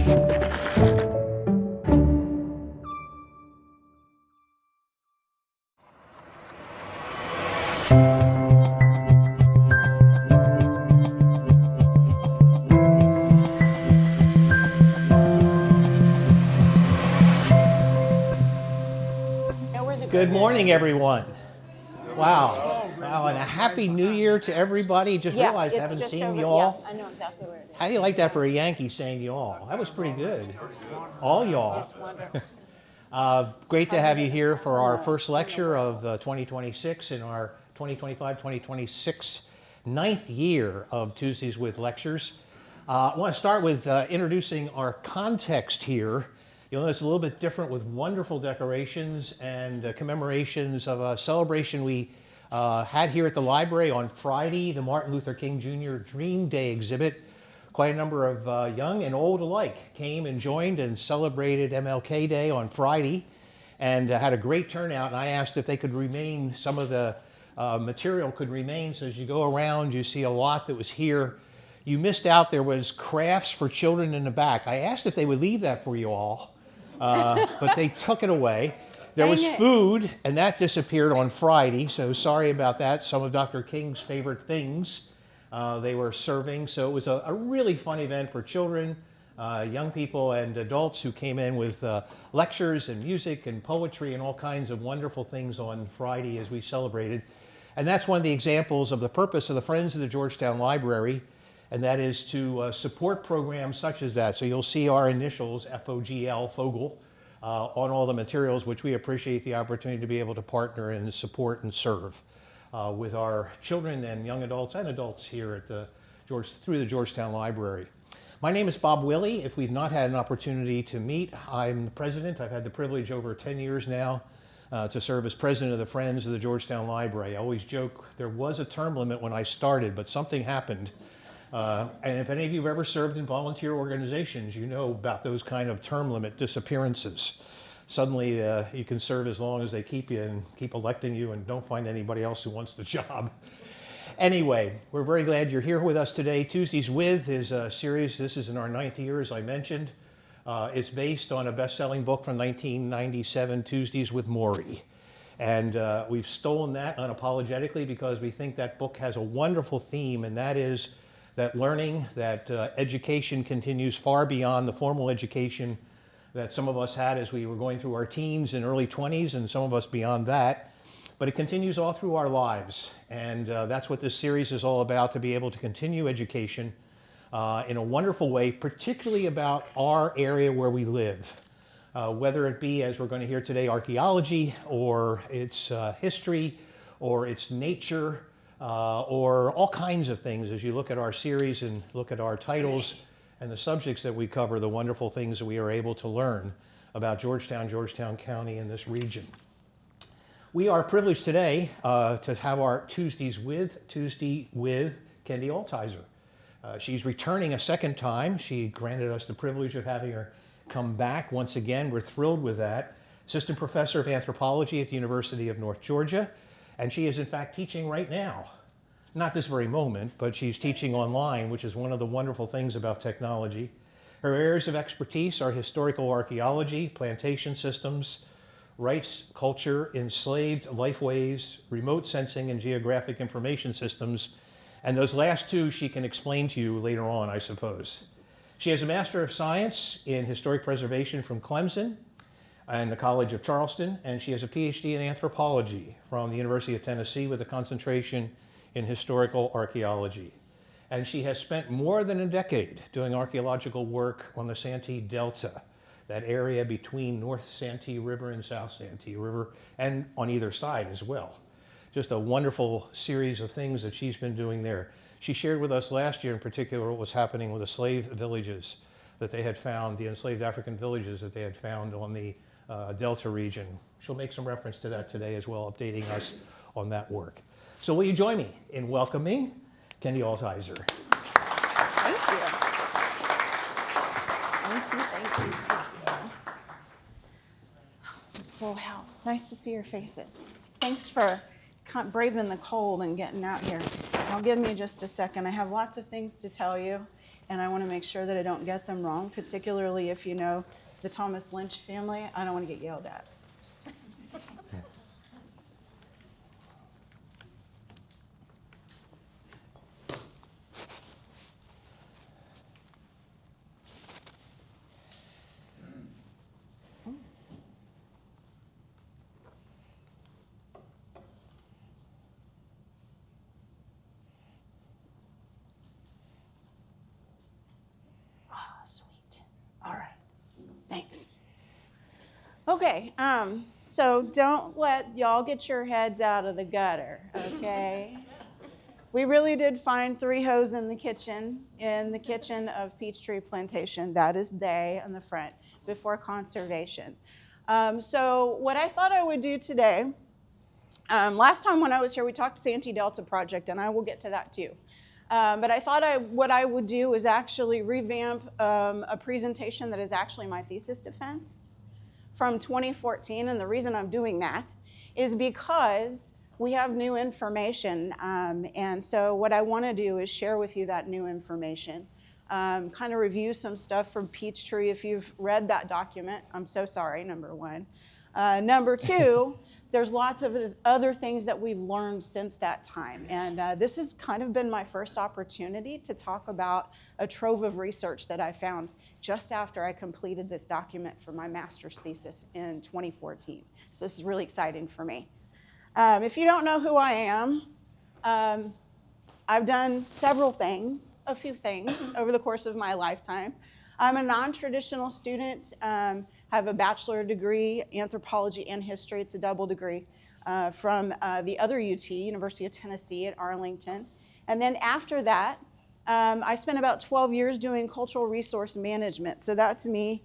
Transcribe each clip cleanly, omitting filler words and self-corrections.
Good morning, everyone. Wow, and a happy new year to everybody. Just realized I haven't seen y'all. Yeah, I know exactly where it is. How do you like that for a Yankee saying y'all? That was pretty good. All y'all. Great to have you here for our first lecture of 2026 in our 2025-2026 ninth year of Tuesdays with Lectures. I want to start with introducing our context here. You'll notice a little bit different with wonderful decorations and commemorations of a celebration we had here at the library on Friday, the Martin Luther King Jr. Dream Day exhibit. Quite a number of young and old alike came and joined and celebrated MLK Day on Friday and had a great turnout. And I asked if they could remain, some of the material could remain. So as you go around, you see a lot that was here. You missed out, there was crafts for children in the back. I asked if they would leave that for you all. But they took it away. There was food, and that disappeared on Friday, so sorry about that. Some of Dr. King's favorite things they were serving. So it was a really fun event for children, young people, and adults who came in with lectures and music and poetry and all kinds of wonderful things on Friday as we celebrated. And that's one of the examples of the purpose of the Friends of the Georgetown Library, and that is to support programs such as that. So you'll see our initials, FOGL, Fogel, on all the materials, which we appreciate the opportunity to be able to partner and support and serve with our children and young adults and adults here at through the Georgetown Library. My name is Bob Willey. If we've not had an opportunity to meet, I'm the president. I've had the privilege over 10 years now to serve as president of the Friends of the Georgetown Library. I always joke there was a term limit when I started, but something happened. And if any of you have ever served in volunteer organizations, you know about those kind of term limit disappearances. Suddenly you can serve as long as they keep you and keep electing you and don't find anybody else who wants the job. Anyway, we're very glad you're here with us today. Tuesdays With is a series. This is in our ninth year, as I mentioned. It's based on a best-selling book from 1997, Tuesdays with Maury. And we've stolen that unapologetically because we think that book has a wonderful theme, and that is that learning, that education continues far beyond the formal education that some of us had as we were going through our teens and early 20s, and some of us beyond that. But it continues all through our lives. And that's what this series is all about, to be able to continue education in a wonderful way, particularly about our area where we live. Whether it be, as we're going to hear today, archaeology, or its history, or its nature, or all kinds of things as you look at our series and look at our titles and the subjects that we cover, the wonderful things that we are able to learn about Georgetown, Georgetown County, and this region. We are privileged today to have our Tuesday with Kendy Altizer. She's returning a second time. She granted us the privilege of having her come back once again. We're thrilled with that. Assistant Professor of Anthropology at the University of North Georgia. And she is in fact teaching right now. Not this very moment, but she's teaching online, which is one of the wonderful things about technology. Her areas of expertise are historical archaeology, plantation systems, rights, culture, enslaved lifeways, remote sensing, and geographic information systems. And those last two she can explain to you later on, I suppose. She has a Master of Science in Historic Preservation from Clemson and the College of Charleston, and she has a PhD in Anthropology from the University of Tennessee with a concentration in historical archaeology. And she has spent more than a decade doing archaeological work on the Santee Delta, that area between North Santee River and South Santee River, and on either side as well. Just a wonderful series of things that she's been doing there. She shared with us last year in particular what was happening with the slave villages that they had found, the enslaved African villages that they had found on the Delta region. She'll make some reference to that today as well, updating us on that work. So will you join me in welcoming Kendy Altizer? Thank you. Thank you. Full house. Nice to see your faces. Thanks for braving the cold and getting out here. Now give me just a second. I have lots of things to tell you, and I want to make sure that I don't get them wrong, particularly if you know the Thomas Lynch family. I don't want to get yelled at. Sweet. All right. Thanks. Okay. So don't let y'all get your heads out of the gutter, okay? We really did find 3 hose in the kitchen of Peachtree Plantation. That is they on the front before conservation. So what I thought I would do today, last time when I was here, we talked Santee Delta Project, and I will get to that too. But I thought what I would do is actually revamp a presentation that is actually my thesis defense from 2014. And the reason I'm doing that is because we have new information. And so what I want to do is share with you that new information, kind of review some stuff from Peachtree. If you've read that document, I'm so sorry, number one. Number two, there's lots of other things that we've learned since that time. And this has kind of been my first opportunity to talk about a trove of research that I found just after I completed this document for my master's thesis in 2014. So this is really exciting for me. If you don't know who I am, I've done several things, a few things over the course of my lifetime. I'm a non-traditional student. Have a bachelor degree, anthropology and history. It's a double degree from the other UT, University of Tennessee at Arlington. And then after that, I spent about 12 years doing cultural resource management. So that's me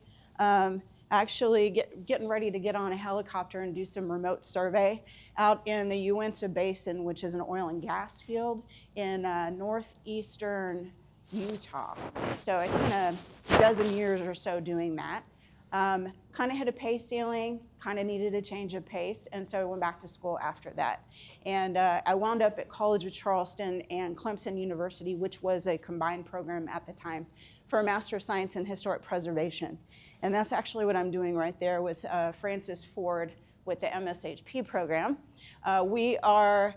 actually getting ready to get on a helicopter and do some remote survey out in the Uinta Basin, which is an oil and gas field in northeastern Utah. So I spent a dozen years or so doing that. Kind of hit a pay ceiling, kind of needed a change of pace, and so I went back to school after that. And I wound up at College of Charleston and Clemson University, which was a combined program at the time for a Master of Science in Historic Preservation. And that's actually what I'm doing right there with Francis Ford with the MSHP program. We are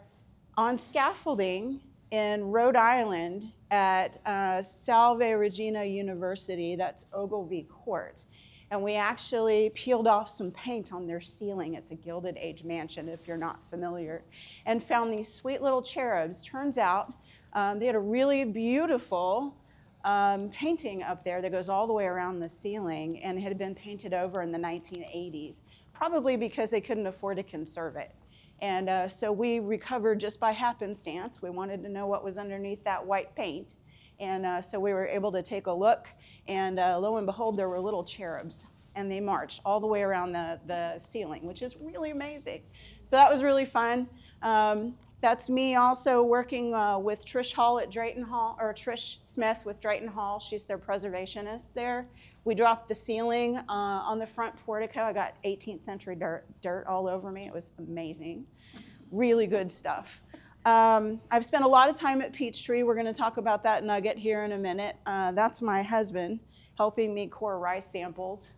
on scaffolding in Rhode Island at Salve Regina University, that's Ogilvie Court. And we actually peeled off some paint on their ceiling. It's a Gilded Age mansion, if you're not familiar, and found these sweet little cherubs. Turns out they had a really beautiful painting up there that goes all the way around the ceiling and had been painted over in the 1980s, probably because they couldn't afford to conserve it. And so we recovered just by happenstance. We wanted to know what was underneath that white paint. And so we were able to take a look, and lo and behold, there were little cherubs, and they marched all the way around the ceiling, which is really amazing. So that was really fun. That's me also working with Trish Hall at Drayton Hall, or Trish Smith with Drayton Hall. She's their preservationist there. We dropped the ceiling on the front portico. I got 18th century dirt all over me. It was amazing. Really good stuff. I've spent a lot of time at Peachtree. We're going to talk about that nugget here in a minute. That's my husband helping me core rice samples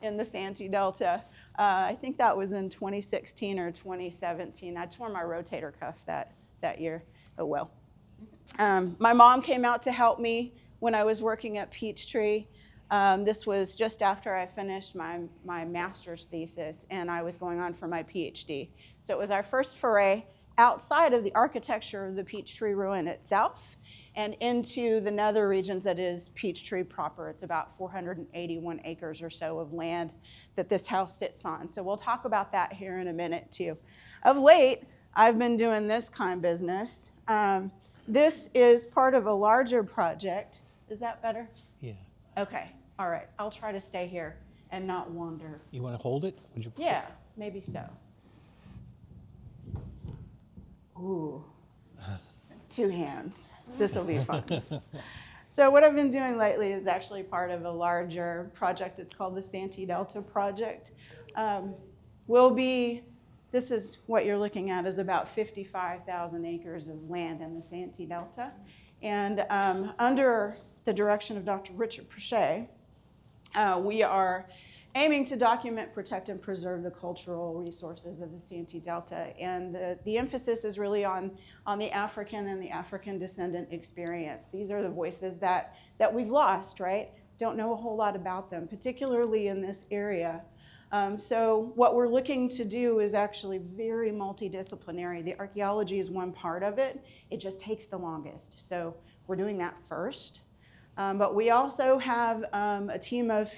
in the Santee Delta. I think that was in 2016 or 2017. I tore my rotator cuff that year. Oh well. My mom came out to help me when I was working at Peachtree. This was just after I finished my master's thesis, and I was going on for my PhD. So it was our first foray outside of the architecture of the Peachtree ruin itself and into the nether regions that is Peachtree proper. It's about 481 acres or so of land that this house sits on. So we'll talk about that here in a minute too. Of late, I've been doing this kind of business. This is part of a larger project. Is that better? Yeah. Okay, all right. I'll try to stay here and not wander. You want to hold it? Would you? Yeah, maybe so. Ooh, 2 hands. This will be fun. So what I've been doing lately is actually part of a larger project. It's called the Santee Delta Project. This is what you're looking at is about 55,000 acres of land in the Santee Delta. And under the direction of Dr. Richard Prochet, we are aiming to document, protect, and preserve the cultural resources of the Santee Delta. And the emphasis is really on the African and the African descendant experience. These are the voices that we've lost, right? Don't know a whole lot about them, particularly in this area. So what we're looking to do is actually very multidisciplinary. The archaeology is one part of it. It just takes the longest. So we're doing that first. But we also have a team of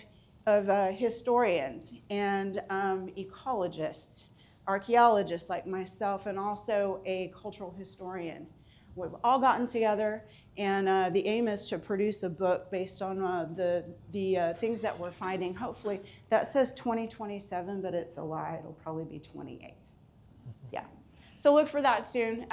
historians and ecologists, archaeologists like myself, and also a cultural historian. We've all gotten together, and the aim is to produce a book based on the things that we're finding. Hopefully, that says 2027, but it's a lie. It'll probably be 28. Yeah. So look for that soon.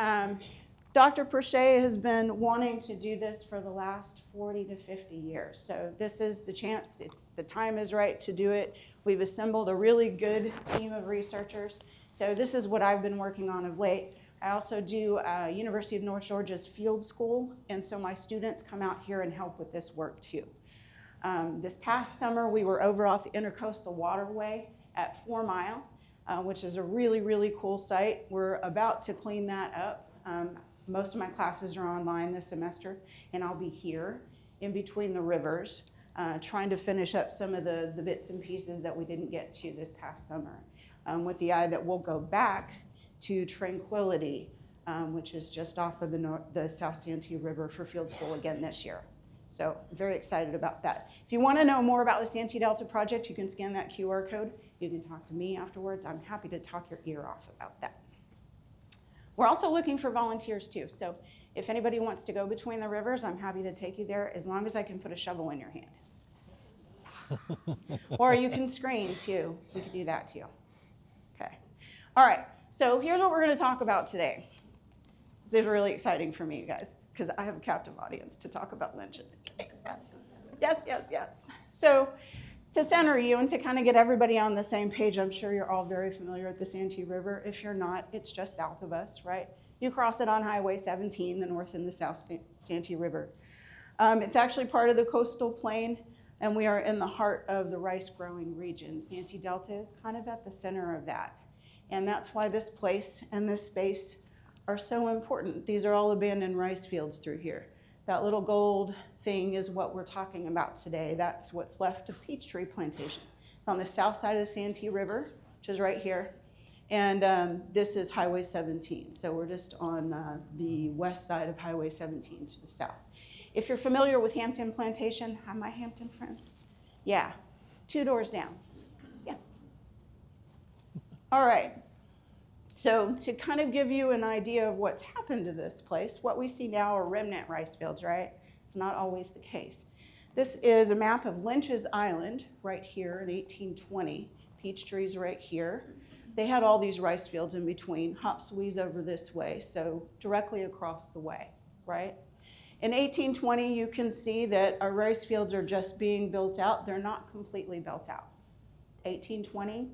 Dr. Prochet has been wanting to do this for the last 40 to 50 years. So this is the chance. The time is right to do it. We've assembled a really good team of researchers. So this is what I've been working on of late. I also do University of North Georgia's field school, and so my students come out here and help with this work too. This past summer, we were over off the Intercoastal Waterway at 4 Mile, which is a really, really cool site. We're about to clean that up. Most of my classes are online this semester, and I'll be here in between the rivers trying to finish up some of the bits and pieces that we didn't get to this past summer, with the eye that we'll go back to Tranquility, which is just off of the South Santee River for field school again this year. So I'm very excited about that. If you want to know more about the Santee Delta Project, you can scan that QR code. You can talk to me afterwards. I'm happy to talk your ear off about that. We're also looking for volunteers too. So if anybody wants to go between the rivers, I'm happy to take you there as long as I can put a shovel in your hand. Or you can screen too. We can do that too. Okay. All right. So here's what we're going to talk about today. This is really exciting for me, you guys, because I have a captive audience to talk about lynches. Yes. Yes, yes, yes. So to center you and to kind of get everybody on the same page, I'm sure you're all very familiar with the Santee River. If you're not, it's just south of us, right? You cross it on Highway 17, the north and the south Santee River. It's actually part of the coastal plain, and we are in the heart of the rice-growing region. Santee Delta is kind of at the center of that. And that's why this place and this space are so important. These are all abandoned rice fields through here. That little gold thing is what we're talking about today. That's what's left of Peachtree Plantation. It's on the south side of the Santee River, which is right here. And this is Highway 17. So we're just on the west side of Highway 17 to the south. If you're familiar with Hampton Plantation, hi, my Hampton friends. Yeah, 2 doors down. Yeah. All right. So to kind of give you an idea of what's happened to this place, what we see now are remnant rice fields, right? It's not always the case. This is a map of Lynch's Island right here in 1820. Peachtree's right here. They had all these rice fields in between. Hopswee's over this way, so directly across the way, right? In 1820, you can see that our rice fields are just being built out. They're not completely built out. 1820,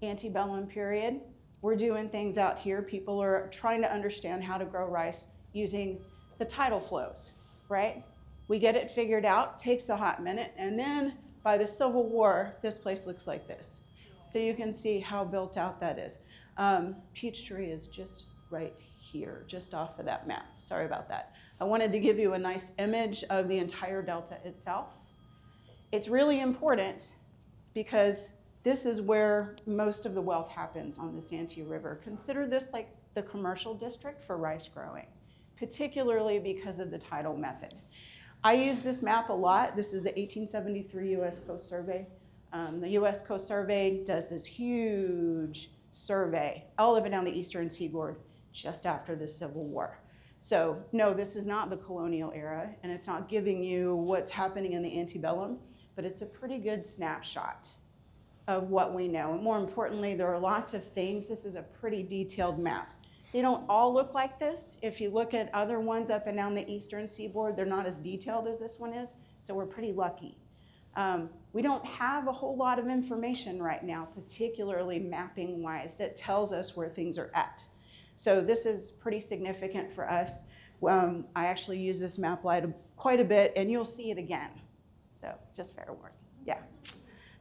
antebellum period. We're doing things out here. People are trying to understand how to grow rice using the tidal flows, right? We get it figured out, takes a hot minute, and then by the Civil War, this place looks like this. So you can see how built out that is. Peachtree is just right here, just off of that map. Sorry about that. I wanted to give you a nice image of the entire delta itself. It's really important because this is where most of the wealth happens on the Santee River. Consider this like the commercial district for rice growing, particularly because of the tidal method. I use this map a lot. This is the 1873 U.S. Coast Survey. The U.S. Coast Survey does this huge survey all up and down the eastern seaboard just after the Civil War. So no, this is not the colonial era, and it's not giving you what's happening in the antebellum, but it's a pretty good snapshot of what we know. And more importantly, there are lots of things. This is a pretty detailed map. They don't all look like this. If you look at other ones up and down the eastern seaboard, they're not as detailed as this one is, so we're pretty lucky. We don't have a whole lot of information right now, particularly mapping-wise, that tells us where things are at. So this is pretty significant for us. I actually use this map quite a bit, and you'll see it again. So just fair warning, yeah.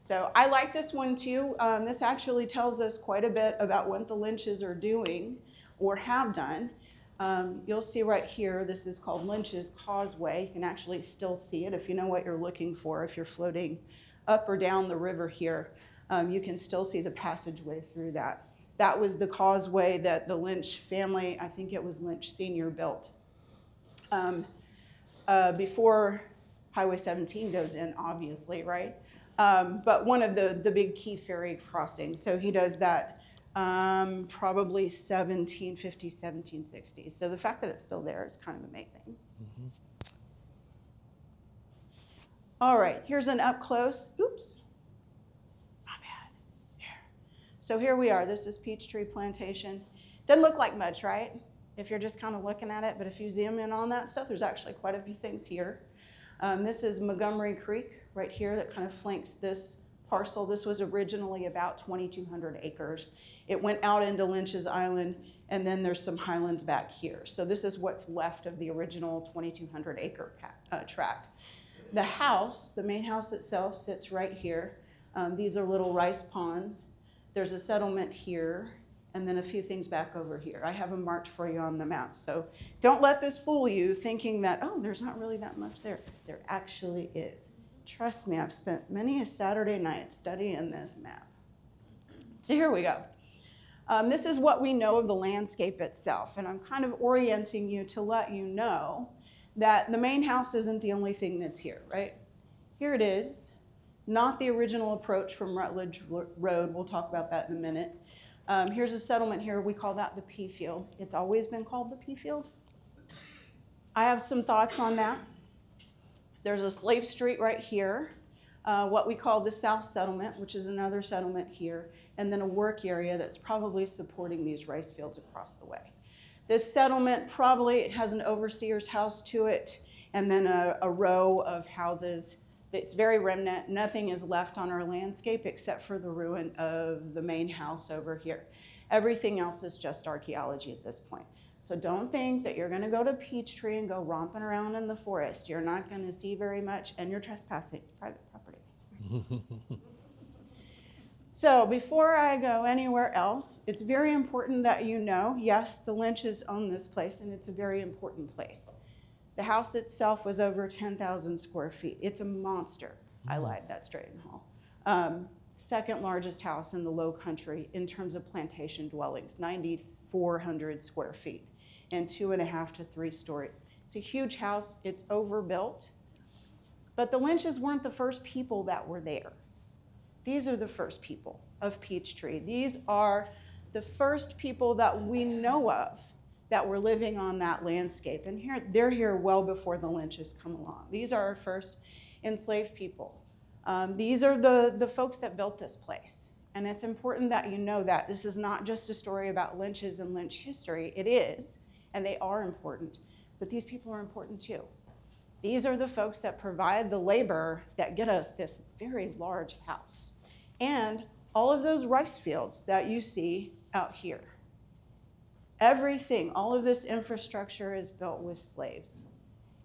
So I like this one too. This actually tells us quite a bit about what the Lynches are doing or have done. You'll see right here, this is called Lynch's Causeway. You can actually still see it if you know what you're looking for. If you're floating up or down the river here, you can still see the passageway through that. That was the causeway that the Lynch family, I think it was Lynch Sr., built before Highway 17 goes in, obviously, right? But one of the big key ferry crossings. So he does that probably 1750s, 1760s. So the fact that it's still there is kind of amazing. Mm-hmm. All right, here's an up close. Oops, my bad. Here. So here we are. This is Peachtree Plantation. Doesn't look like much, right? If you're just kind of looking at it, but if you zoom in on that stuff, there's actually quite a few things here. This is Montgomery Creek right here that kind of flanks this parcel. This was originally about 2,200 acres. It went out into Lynch's Island, and then there's some highlands back here. So this is what's left of the original 2,200 acre tract. The house, the main house itself, sits right here. These are little rice ponds. There's a settlement here, and then a few things back over here. I have them marked for you on the map. So don't let this fool you thinking that, oh, there's not really that much there. There actually is. Trust me, I've spent many a Saturday night studying this map. So here we go. This is what we know of the landscape itself, and I'm kind of orienting you to let you know that the main house isn't the only thing that's here, right? Here it is, not the original approach from Rutledge Road. We'll talk about that in a minute. Here's a settlement here. We call that the Pea Field. It's always been called the Pea Field. I have some thoughts on that. There's a slave street right here, what we call the South Settlement, which is another settlement here, and then a work area that's probably supporting these rice fields across the way. This settlement probably it has an overseer's house to it, and then a row of houses. It's very remnant. Nothing is left on our landscape except for the ruin of the main house over here. Everything else is just archaeology at this point. So don't think that you're going to go to Peachtree and go romping around in the forest. You're not going to see very much, and you're trespassing private property. So before I go anywhere else, it's very important that you know, yes, the Lynches own this place, and it's a very important place. The house itself was over 10,000 square feet. It's a monster. I lied, that's Drayton Hall. Second largest house in the Low Country in terms of plantation dwellings, 9,400 square feet and 2.5 to 3 stories. It's a huge house, it's overbuilt, but the Lynches weren't the first people that were there. These are the first people of Peachtree. These are the first people that we know of that were living on that landscape. And here, they're here well before the Lynches come along. These are our first enslaved people. These are the folks that built this place. And it's important that you know that. This is not just a story about Lynches and Lynch history. It is, and they are important. But these people are important too. These are the folks that provide the labor that get us this very large house. And all of those rice fields that you see out here. Everything, all of this infrastructure is built with slaves.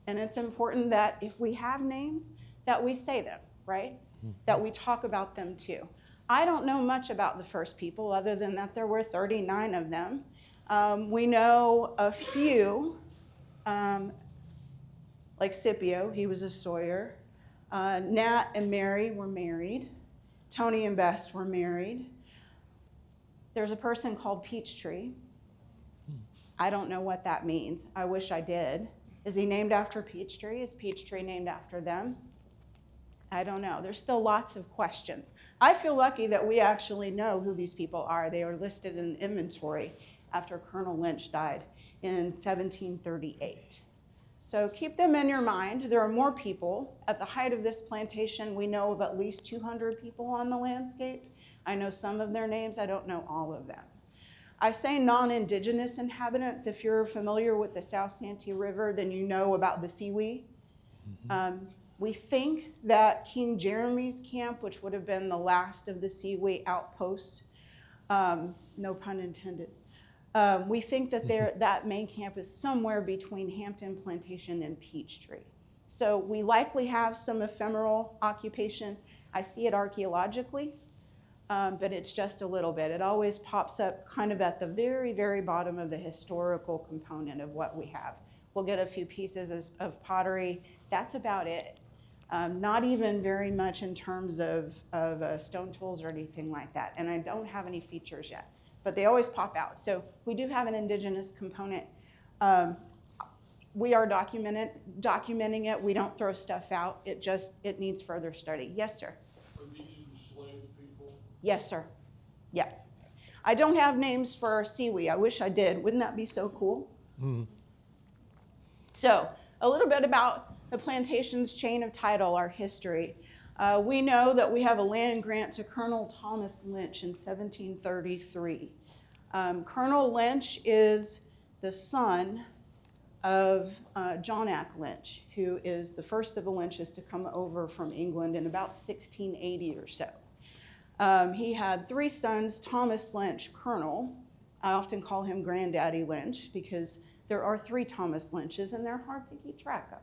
And it's important that if we have names, that we say them, right? That we talk about them too. I don't know much about the first people other than that there were 39 of them. We know a few, like Scipio, he was a Sawyer. Nat and Mary were married. Tony and Bess were married. There's a person called Peachtree. I don't know what that means. I wish I did. Is he named after Peachtree? Is Peachtree named after them? I don't know. There's still lots of questions. I feel lucky that we actually know who these people are. They are listed in inventory after Colonel Lynch died in 1738. So keep them in your mind. There are more people. At the height of this plantation, we know of at least 200 people on the landscape. I know some of their names. I don't know all of them. I say non-indigenous inhabitants. If you're familiar with the South Santee River, then you know about the Siwi. We think that King Jeremy's camp, which would have been the last of the Siwi outposts, no pun intended, We think that that main camp is somewhere between Hampton Plantation and Peachtree. So we likely have some ephemeral occupation. I see it archaeologically, but it's just a little bit. It always pops up kind of at the very, very bottom of the historical component of what we have. We'll get a few pieces of pottery. That's about it. Not even very much in terms of stone tools or anything like that. And I don't have any features yet, but they always pop out. So we do have an indigenous component. We are documenting it. We don't throw stuff out. It needs further study. Yes, sir. Are these enslaved people? Yes, sir. Yeah. I don't have names for Siwi. I wish I did. Wouldn't that be so cool? Mm. So a little bit about the plantation's chain of title, our history. We know that we have a land grant to Colonel Thomas Lynch in 1733. Colonel Lynch is the son of John Ack Lynch, who is the first of the Lynches to come over from England in about 1680 or so. He had 3 sons, Thomas Lynch, Colonel. I often call him Granddaddy Lynch because there are 3 Thomas Lynches and they're hard to keep track of.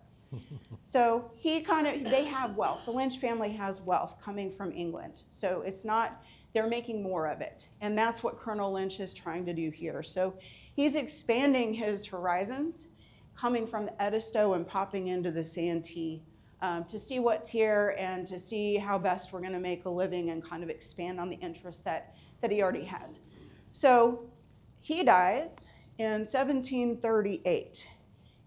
So they have wealth. The Lynch family has wealth coming from England. So it's not, they're making more of it. And that's what Colonel Lynch is trying to do here. So he's expanding his horizons, coming from the Edisto and popping into the Santee to see what's here and to see how best we're gonna make a living and kind of expand on the interests that he already has. So he dies in 1738.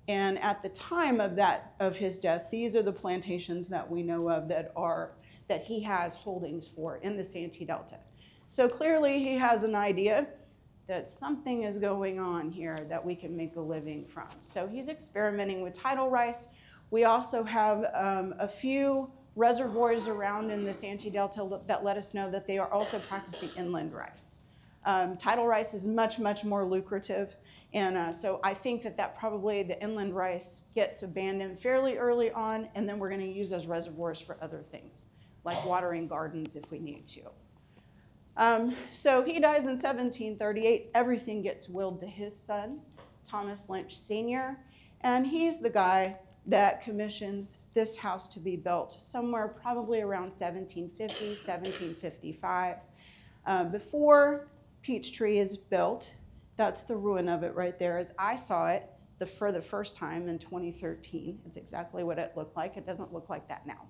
And at the time of his death, these are the plantations that we know of that he has holdings for in the Santee Delta. So clearly he has an idea that something is going on here that we can make a living from. So he's experimenting with tidal rice. We also have a few reservoirs around in the Santee Delta that let us know that they are also practicing inland rice. Tidal rice is much, much more lucrative. And so I think that probably the inland rice gets abandoned fairly early on, and then we're gonna use those reservoirs for other things, like watering gardens if we need to. So he dies in 1738. Everything gets willed to his son, Thomas Lynch Sr., and he's the guy that commissions this house to be built somewhere probably around 1750, 1755. Before Peachtree is built, that's the ruin of it right there. As I saw it for the first time in 2013, it's exactly what it looked like. It doesn't look like that now.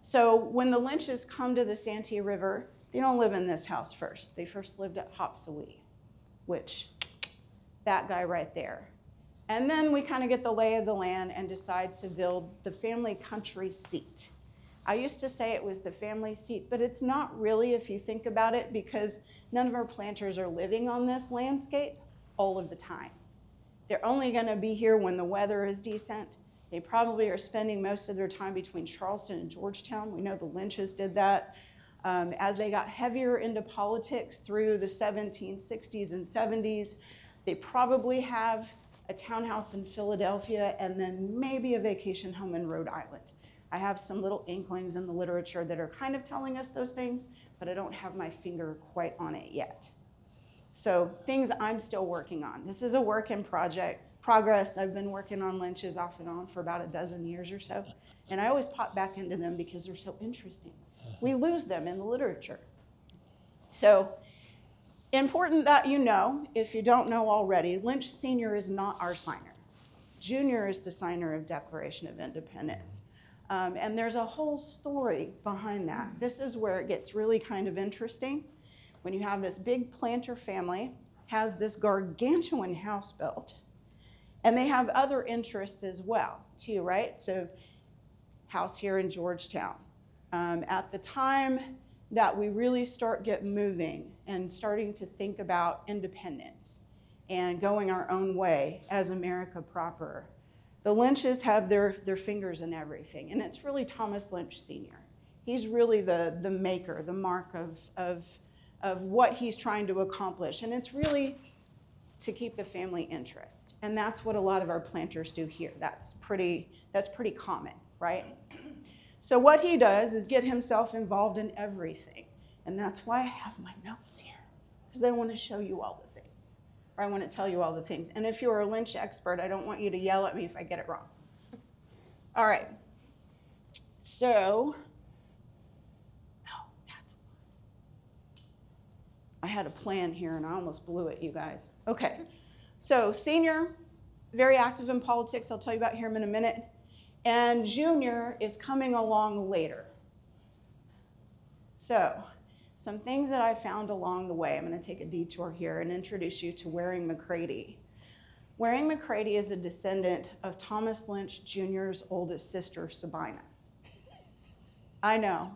So when the Lynches come to the Santee River, they don't live in this house first. They first lived at Hopsawee, which, that guy right there. And then we kind of get the lay of the land and decide to build the family country seat. I used to say it was the family seat, but it's not really if you think about it, because none of our planters are living on this landscape all of the time. They're only gonna be here when the weather is decent. They probably are spending most of their time between Charleston and Georgetown. We know the Lynches did that. As they got heavier into politics through the 1760s and 70s, they probably have a townhouse in Philadelphia and then maybe a vacation home in Rhode Island. I have some little inklings in the literature that are kind of telling us those things, but I don't have my finger quite on it yet. So things I'm still working on. This is a work in progress. I've been working on Lynches off and on for about a dozen years or so, and I always pop back into them because they're so interesting. We lose them in the literature. So important that you know, if you don't know already, Lynch Sr. is not our signer. Junior is the signer of Declaration of Independence. And there's a whole story behind that. This is where it gets really kind of interesting. When you have this big planter family, has this gargantuan house built, and they have other interests as well, too, right? So house here in Georgetown. At the time that we really start getting moving and starting to think about independence and going our own way as America proper, the Lynches have their fingers in everything, and it's really Thomas Lynch Sr. He's really the maker, the mark of what he's trying to accomplish, and it's really to keep the family interest, and that's what a lot of our planters do here. That's pretty common, right? So what he does is get himself involved in everything, and that's why I have my notes here, because I want to show you all the things, or I want to tell you all the things. And if you're a Lynch expert, I don't want you to yell at me if I get it wrong. All right. So, I had a plan here and I almost blew it, you guys. Okay, so senior, very active in politics, I'll tell you about him in a minute. And junior is coming along later. So, some things that I found along the way. I'm going to take a detour here and introduce you to Waring McCready. Waring McCready is a descendant of Thomas Lynch Jr.'s oldest sister, Sabina. I know.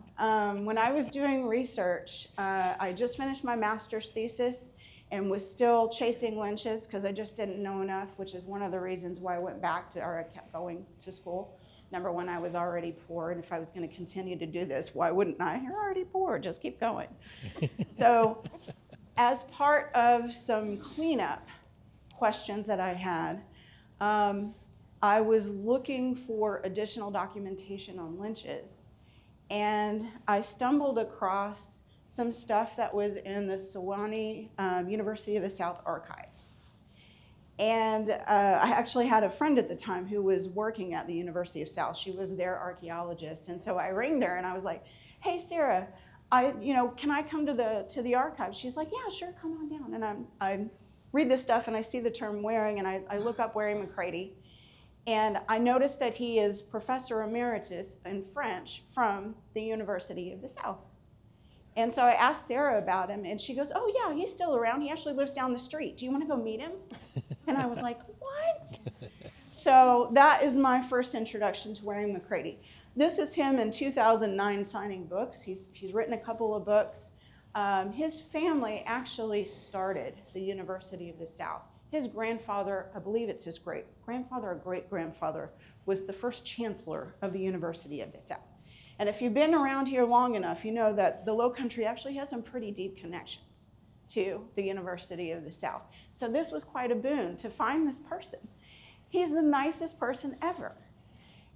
When I was doing research, I just finished my master's thesis and was still chasing Lynches because I just didn't know enough, which is one of the reasons why I went back to, or I kept going to school. Number one, I was already poor, and if I was going to continue to do this, why wouldn't I? You're already poor, just keep going. So as part of some cleanup questions that I had, I was looking for additional documentation on Lynches. And I stumbled across some stuff that was in the Sewanee University of the South archive. And I actually had a friend at the time who was working at the University of South. She was their archaeologist. And so I ringed her and I was like, hey, Sarah, can I come to the archive? She's like, yeah, sure, come on down. And I read this stuff and I see the term Waring and I look up Waring McCready. And I noticed that he is Professor Emeritus in French from the University of the South. And so I asked Sarah about him, and she goes, oh, yeah, he's still around. He actually lives down the street. Do you want to go meet him? And I was like, what? So that is my first introduction to Waring McCready. This is him in 2009 signing books. He's written a couple of books. His family actually started the University of the South. His grandfather, I believe it's his great-grandfather or great-grandfather, was the first chancellor of the University of the South. And if you've been around here long enough, you know that the Lowcountry actually has some pretty deep connections to the University of the South. So this was quite a boon to find this person. He's the nicest person ever.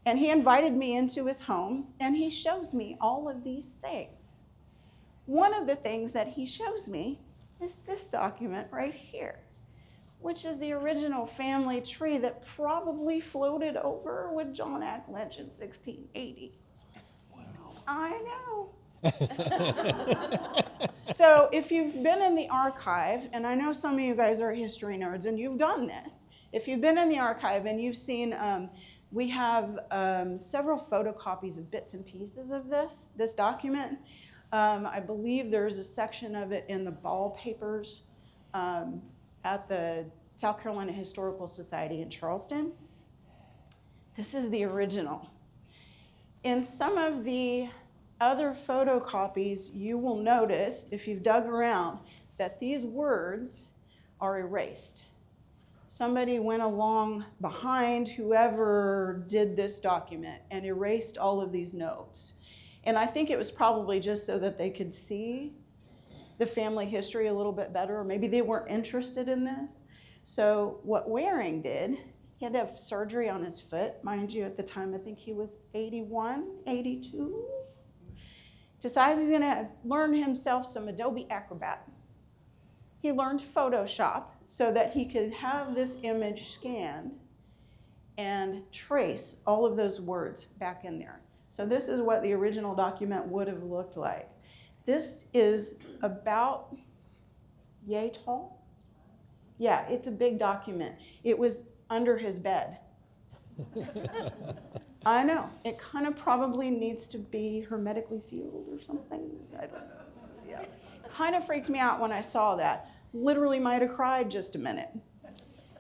And he invited me into his home, and he shows me all of these things. One of the things that he shows me is this document right here, which is the original family tree that probably floated over with John Ack Lynch in 1680. Wow. I know. So if you've been in the archive, and I know some of you guys are history nerds and you've done this, if you've been in the archive and you've seen, we have several photocopies of bits and pieces of this document. I believe there's a section of it in the Ball papers at the South Carolina Historical Society in Charleston. This is the original. In some of the other photocopies, you will notice, if you've dug around, that these words are erased. Somebody went along behind whoever did this document and erased all of these notes. And I think it was probably just so that they could see the family history a little bit better, or maybe they weren't interested in this. So what Waring did, he had to have surgery on his foot. Mind you, at the time, I think he was 81, 82. Decides he's gonna learn himself some Adobe Acrobat. He learned Photoshop so that he could have this image scanned and trace all of those words back in there. So this is what the original document would have looked like. This is about yay tall. Yeah, it's a big document. It was under his bed. I know, it kind of probably needs to be hermetically sealed or something. I don't know, yeah. Kind of freaked me out when I saw that. Literally might have cried just a minute.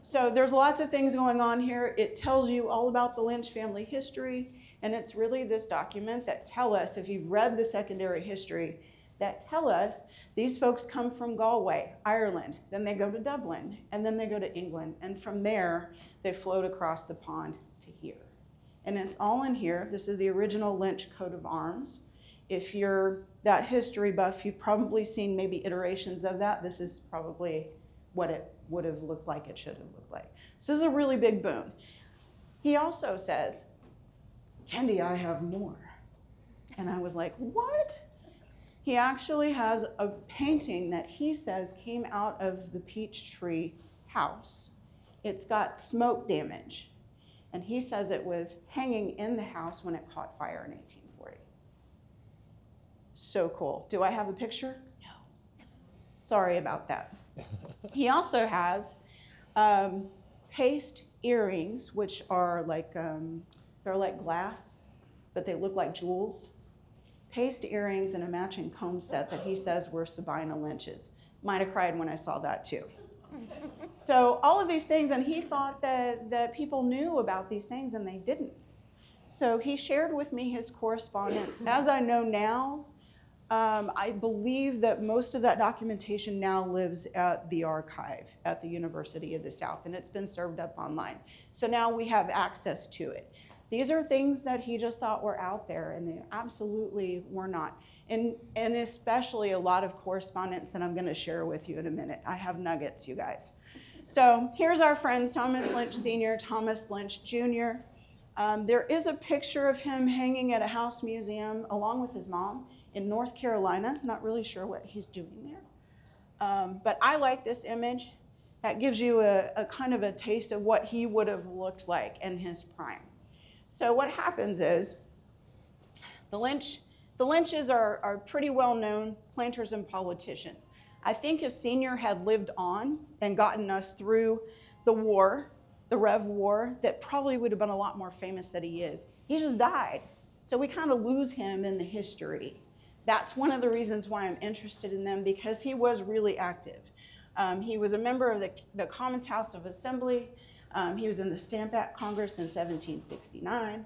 So there's lots of things going on here. It tells you all about the Lynch family history, and it's really this document that tell us, if you've read the secondary history, that tell us these folks come from Galway, Ireland, then they go to Dublin, and then they go to England, and from there, they float across the pond to here. And it's all in here. This is the original Lynch coat of arms. If you're that history buff, you've probably seen maybe iterations of that. This is probably what it would have looked like, it should have looked like. So this is a really big boon. He also says, Kendy, I have more. And I was like, what? He actually has a painting that he says came out of the Peachtree house. It's got smoke damage, and he says it was hanging in the house when it caught fire in 1840. So cool. Do I have a picture? No. Sorry about that. He also has paste earrings, which are like, they're like glass, but they look like jewels. Paste earrings and a matching comb set that he says were Sabina Lynch's. Might have cried when I saw that too. So all of these things, and he thought that people knew about these things and they didn't. So he shared with me his correspondence. As I know now, I believe that most of that documentation now lives at the archive at the University of the South, and it's been served up online. So now we have access to it. These are things that he just thought were out there, and they absolutely were not. And especially a lot of correspondence that I'm going to share with you in a minute. I have nuggets, you guys. So here's our friends, Thomas Lynch Sr., Thomas Lynch Jr. There is a picture of him hanging at a house museum along with his mom in North Carolina. Not really sure what he's doing there. But I like this image. That gives you a kind of a taste of what he would have looked like in his prime. So what happens is the Lynches are pretty well-known planters and politicians. I think if Senior had lived on and gotten us through the war, the Rev War, that probably would have been a lot more famous than he is. He just died. So we kind of lose him in the history. That's one of the reasons why I'm interested in them, because he was really active. He was a member of the Commons House of Assembly. He was in the Stamp Act Congress in 1769.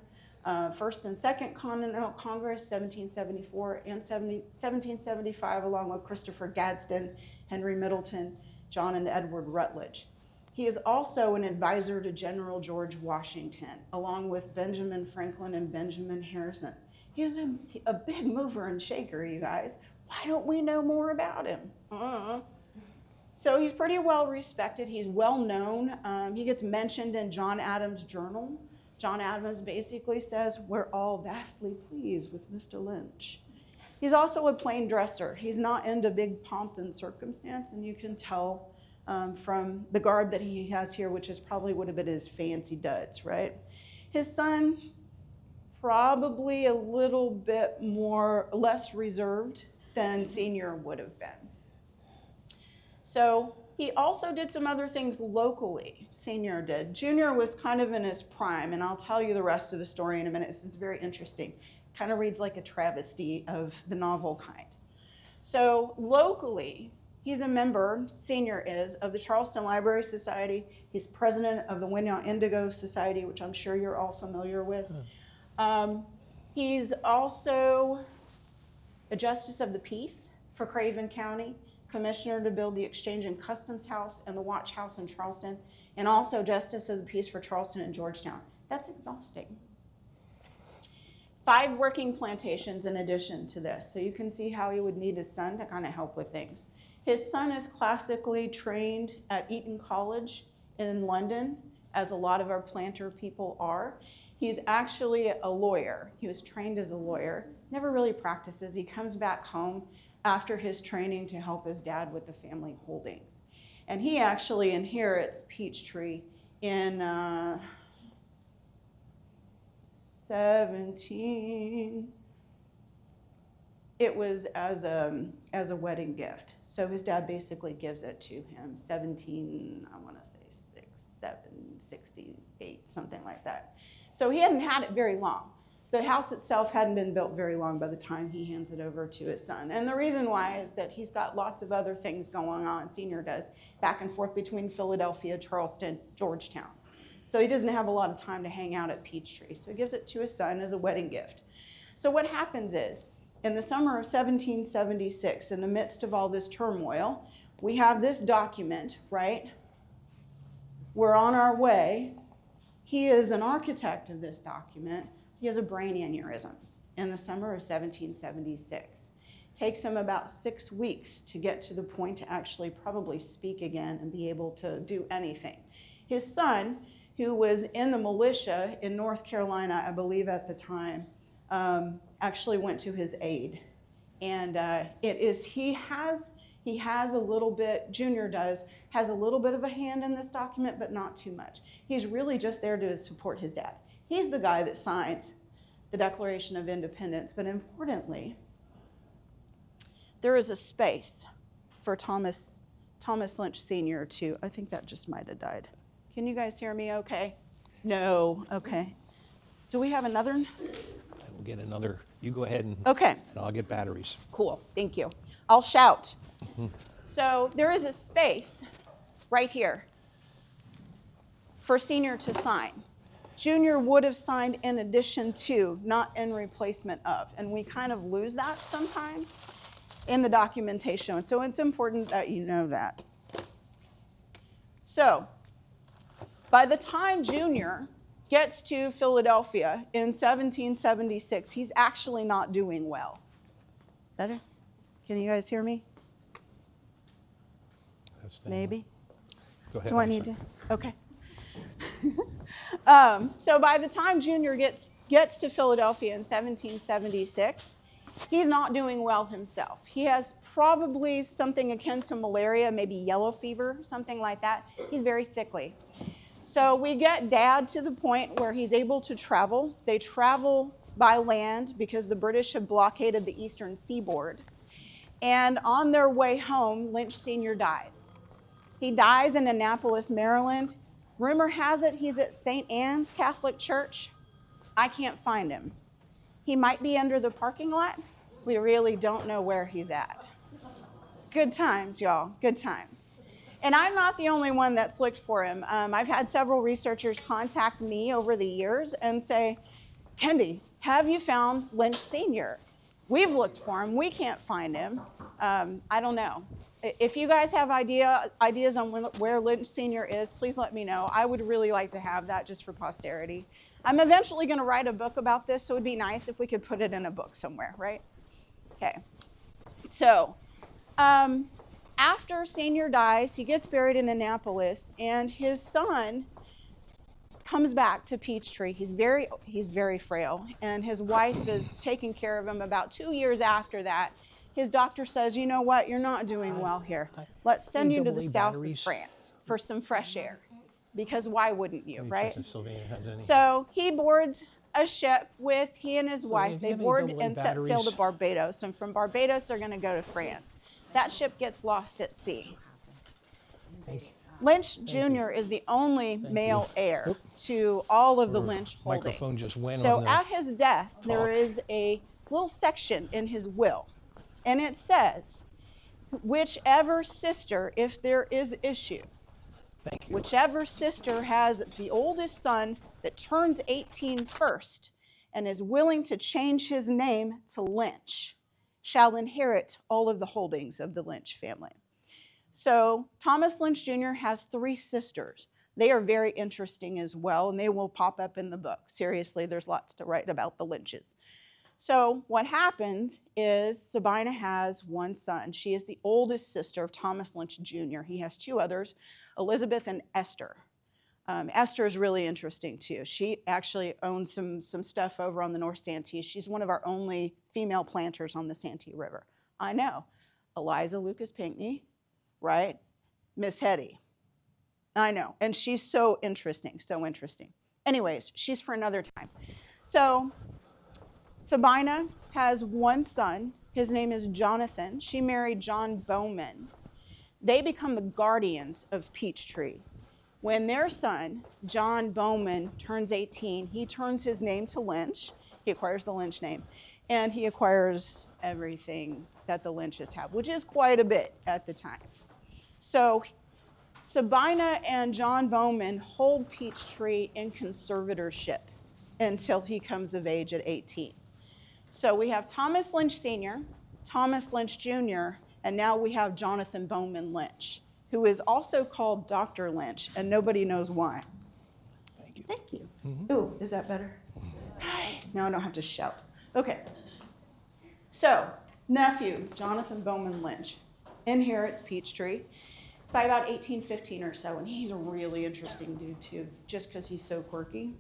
First and Second Continental Congress, 1774 and 1775, along with Christopher Gadsden, Henry Middleton, John and Edward Rutledge. He is also an advisor to General George Washington, along with Benjamin Franklin and Benjamin Harrison. He was a big mover and shaker, you guys. Why don't we know more about him? So he's pretty well respected. He's well known. He gets mentioned in John Adams' journal. John Adams basically says, "We're all vastly pleased with Mr. Lynch." He's also a plain dresser. He's not into big pomp and circumstance, and you can tell from the garb that he has here, which is probably would have been his fancy duds, right? His son, probably a little bit less reserved than Senior would have been. So he also did some other things locally, Senior did. Junior was kind of in his prime, and I'll tell you the rest of the story in a minute. This is very interesting. Kind of reads like a travesty of the novel kind. So locally, he's a member, Senior is, of the Charleston Library Society. He's president of the Winona Indigo Society, which I'm sure you're all familiar with. He's also a justice of the peace for Craven County, commissioner to build the Exchange and Customs House and the Watch House in Charleston, and also Justice of the Peace for Charleston and Georgetown. That's exhausting. 5 working plantations in addition to this, so you can see how he would need his son to kind of help with things. His son is classically trained at Eton College in London, as a lot of our planter people are. He's actually a lawyer. He was trained as a lawyer, never really practices. He comes back home after his training to help his dad with the family holdings. And he actually inherits Peachtree in 17, it was as a wedding gift. So his dad basically gives it to him, 17, I wanna say 68, something like that. So he hadn't had it very long. The house itself hadn't been built very long by the time he hands it over to his son. And the reason why is that he's got lots of other things going on, Senior does, back and forth between Philadelphia, Charleston, Georgetown. So he doesn't have a lot of time to hang out at Peachtree. So he gives it to his son as a wedding gift. So what happens is, in the summer of 1776, in the midst of all this turmoil, we have this document, right? We're on our way. He is an architect of this document. He has a brain aneurysm in the summer of 1776. Takes him about 6 weeks to get to the point to actually probably speak again and be able to do anything. His son, who was in the militia in North Carolina, I believe at the time, actually went to his aid. And he has a little bit, Junior has a little bit of a hand in this document, but not too much. He's really just there to support his dad. He's the guy that signs the Declaration of Independence, but importantly, there is a space for Thomas Lynch Sr. to, I think that just might have died. Can you guys hear me okay? No, okay. Do we have another one? I will get another. You go ahead and, Okay. and I'll get batteries. Cool, thank you. I'll shout. So there is a space right here for Senior to sign. Junior would have signed in addition to, not in replacement of. And we kind of lose that sometimes in the documentation. And so it's important that you know that. So by the time Junior gets to Philadelphia in 1776, he's actually not doing well. Better? Can you guys hear me? Maybe? Go ahead. Do I need to? Okay. So by the time Junior gets to Philadelphia in 1776, he's not doing well himself. He has probably something akin to malaria, maybe yellow fever, something like that. He's very sickly. So we get Dad to the point where he's able to travel. They travel by land because the British have blockaded the eastern seaboard. And on their way home, Lynch Sr. dies. He dies in Annapolis, Maryland. Rumor has it he's at St. Anne's Catholic Church. I can't find him. He might be under the parking lot. We really don't know where he's at. Good times, y'all, good times. And I'm not the only one that's looked for him. I've had several researchers contact me over the years and say, Kendy, have you found Lynch Sr.? We've looked for him, we can't find him. I don't know. If you guys have ideas on where Lynch Sr. is, please let me know. I would really like to have that just for posterity. I'm eventually going to write a book about this, so it would be nice if we could put it in a book somewhere, right? Okay. So after Senior dies, he gets buried in Annapolis, and his son comes back to Peachtree. He's very frail, and his wife is taking care of him. About 2 years after that, his doctor says, you know what, you're not doing well here. Let's send you to the south of France for some fresh air. Because why wouldn't you, right? So he boards a ship with he and his wife. They board and set sail to Barbados. And from Barbados, they're going to go to France. That ship gets lost at sea. Lynch Jr. is the only male heir to all of the Lynch holdings. Microphone just went so on the at his death, there is a little section in his will. And it says, whichever sister, if there is issue, whichever sister has the oldest son that turns 18 first and is willing to change his name to Lynch shall inherit all of the holdings of the Lynch family. So Thomas Lynch Jr. has 3 sisters. They are very interesting as well, and they will pop up in the book. Seriously, there's lots to write about the Lynches. So what happens is Sabina has 1 son. She is the oldest sister of Thomas Lynch Jr. He has 2 others, Elizabeth and Esther. Esther is really interesting too. She actually owns some stuff over on the North Santee. She's one of our only female planters on the Santee River. I know. Eliza Lucas Pinckney, right? Miss Hetty. I know. And she's so interesting, so interesting. Anyways, she's for another time. So Sabina has 1 son. His name is Jonathan. She married John Bowman. They become the guardians of Peachtree. When their son, John Bowman, turns 18, he turns his name to Lynch. He acquires the Lynch name. And he acquires everything that the Lynches have, which is quite a bit at the time. So Sabina and John Bowman hold Peachtree in conservatorship until he comes of age at 18. So we have Thomas Lynch Sr., Thomas Lynch Jr., and now we have Jonathan Bowman Lynch, who is also called Dr. Lynch, and nobody knows why. Thank you. Thank you. Ooh, is that better? Nice. Now I don't have to shout. Okay. So, nephew, Jonathan Bowman Lynch, inherits Peachtree by about 1815 or so, and he's a really interesting dude too, just because he's so quirky.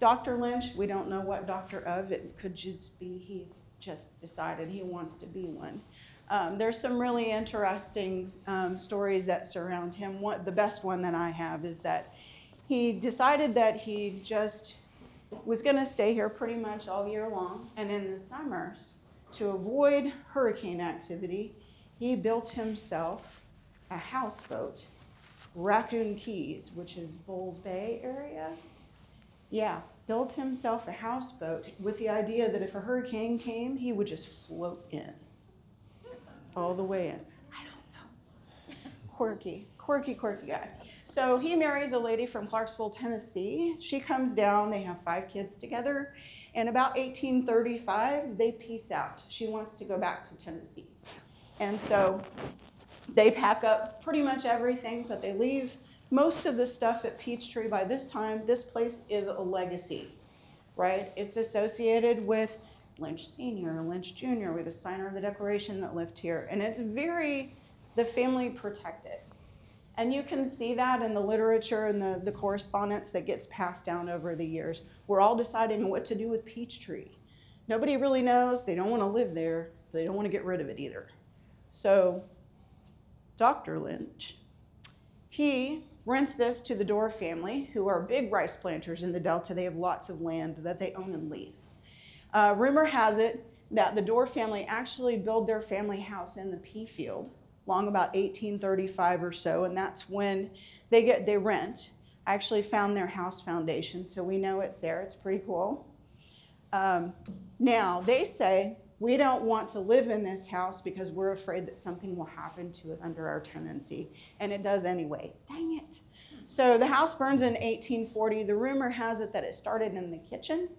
Dr. Lynch, we don't know what doctor of. It could just be he's just decided he wants to be one. There's some really interesting stories that surround him. The best one that I have is that he decided that he just was going to stay here pretty much all year long. And in the summers, to avoid hurricane activity, he built himself a houseboat, Raccoon Keys, which is Bulls Bay area. Yeah, built himself a houseboat with the idea that if a hurricane came, he would just float in. All the way in. I don't know. Quirky guy. So he marries a lady from Clarksville, Tennessee. She comes down, they have 5 kids together. And about 1835, they peace out. She wants to go back to Tennessee. And so they pack up pretty much everything, but they leave most of the stuff at Peachtree. By this time, this place is a legacy, right? It's associated with Lynch Sr., Lynch Jr., we have a signer of the Declaration that lived here. And it's the family protected. And you can see that in the literature and the correspondence that gets passed down over the years. We're all deciding what to do with Peachtree. Nobody really knows. They don't want to live there. They don't want to get rid of it either. So Dr. Lynch, he rents this to the Dorr family, who are big rice planters in the Delta. They have lots of land that they own and lease. Rumor has it that the Dorr family actually built their family house in the pea field long about 1835 or so, and that's when they rent. I actually found their house foundation, so we know it's there. It's pretty cool. Now, they say, we don't want to live in this house because we're afraid that something will happen to it under our tenancy, and it does anyway. Dang it. So the house burns in 1840. The rumor has it that it started in the kitchen,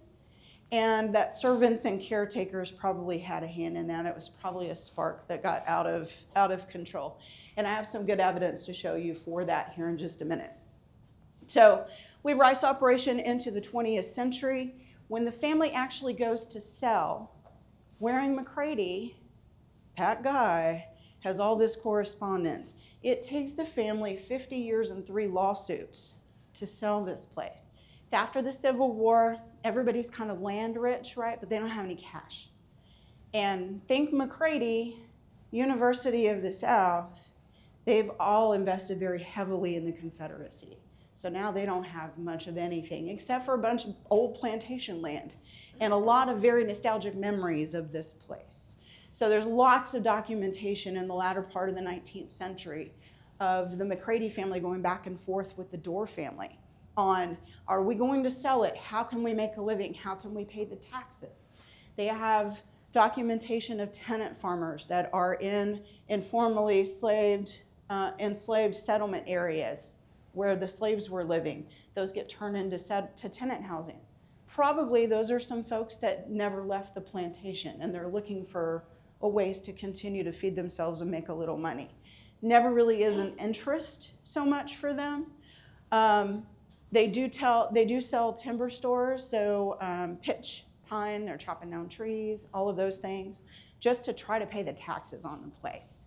and that servants and caretakers probably had a hand in that. It was probably a spark that got out of control. And I have some good evidence to show you for that here in just a minute. So we have rice operation into the 20th century. When the family actually goes to sell, Waring McCready, Pat Guy, has all this correspondence. It takes the family 50 years and 3 lawsuits to sell this place. It's after the Civil War. Everybody's kind of land rich, right? But they don't have any cash. And think McCready, University of the South, they've all invested very heavily in the Confederacy. So now they don't have much of anything except for a bunch of old plantation land and a lot of very nostalgic memories of this place. So there's lots of documentation in the latter part of the 19th century of the McCready family going back and forth with the Dorr family on, are we going to sell it? How can we make a living? How can we pay the taxes? They have documentation of tenant farmers that are in informally enslaved settlement areas where the slaves were living. Those get turned into tenant housing. Probably those are some folks that never left the plantation and they're looking for ways to continue to feed themselves and make a little money. Never really is an interest so much for them. They do sell timber stores, so pitch, pine, they're chopping down trees, all of those things, just to try to pay the taxes on the place.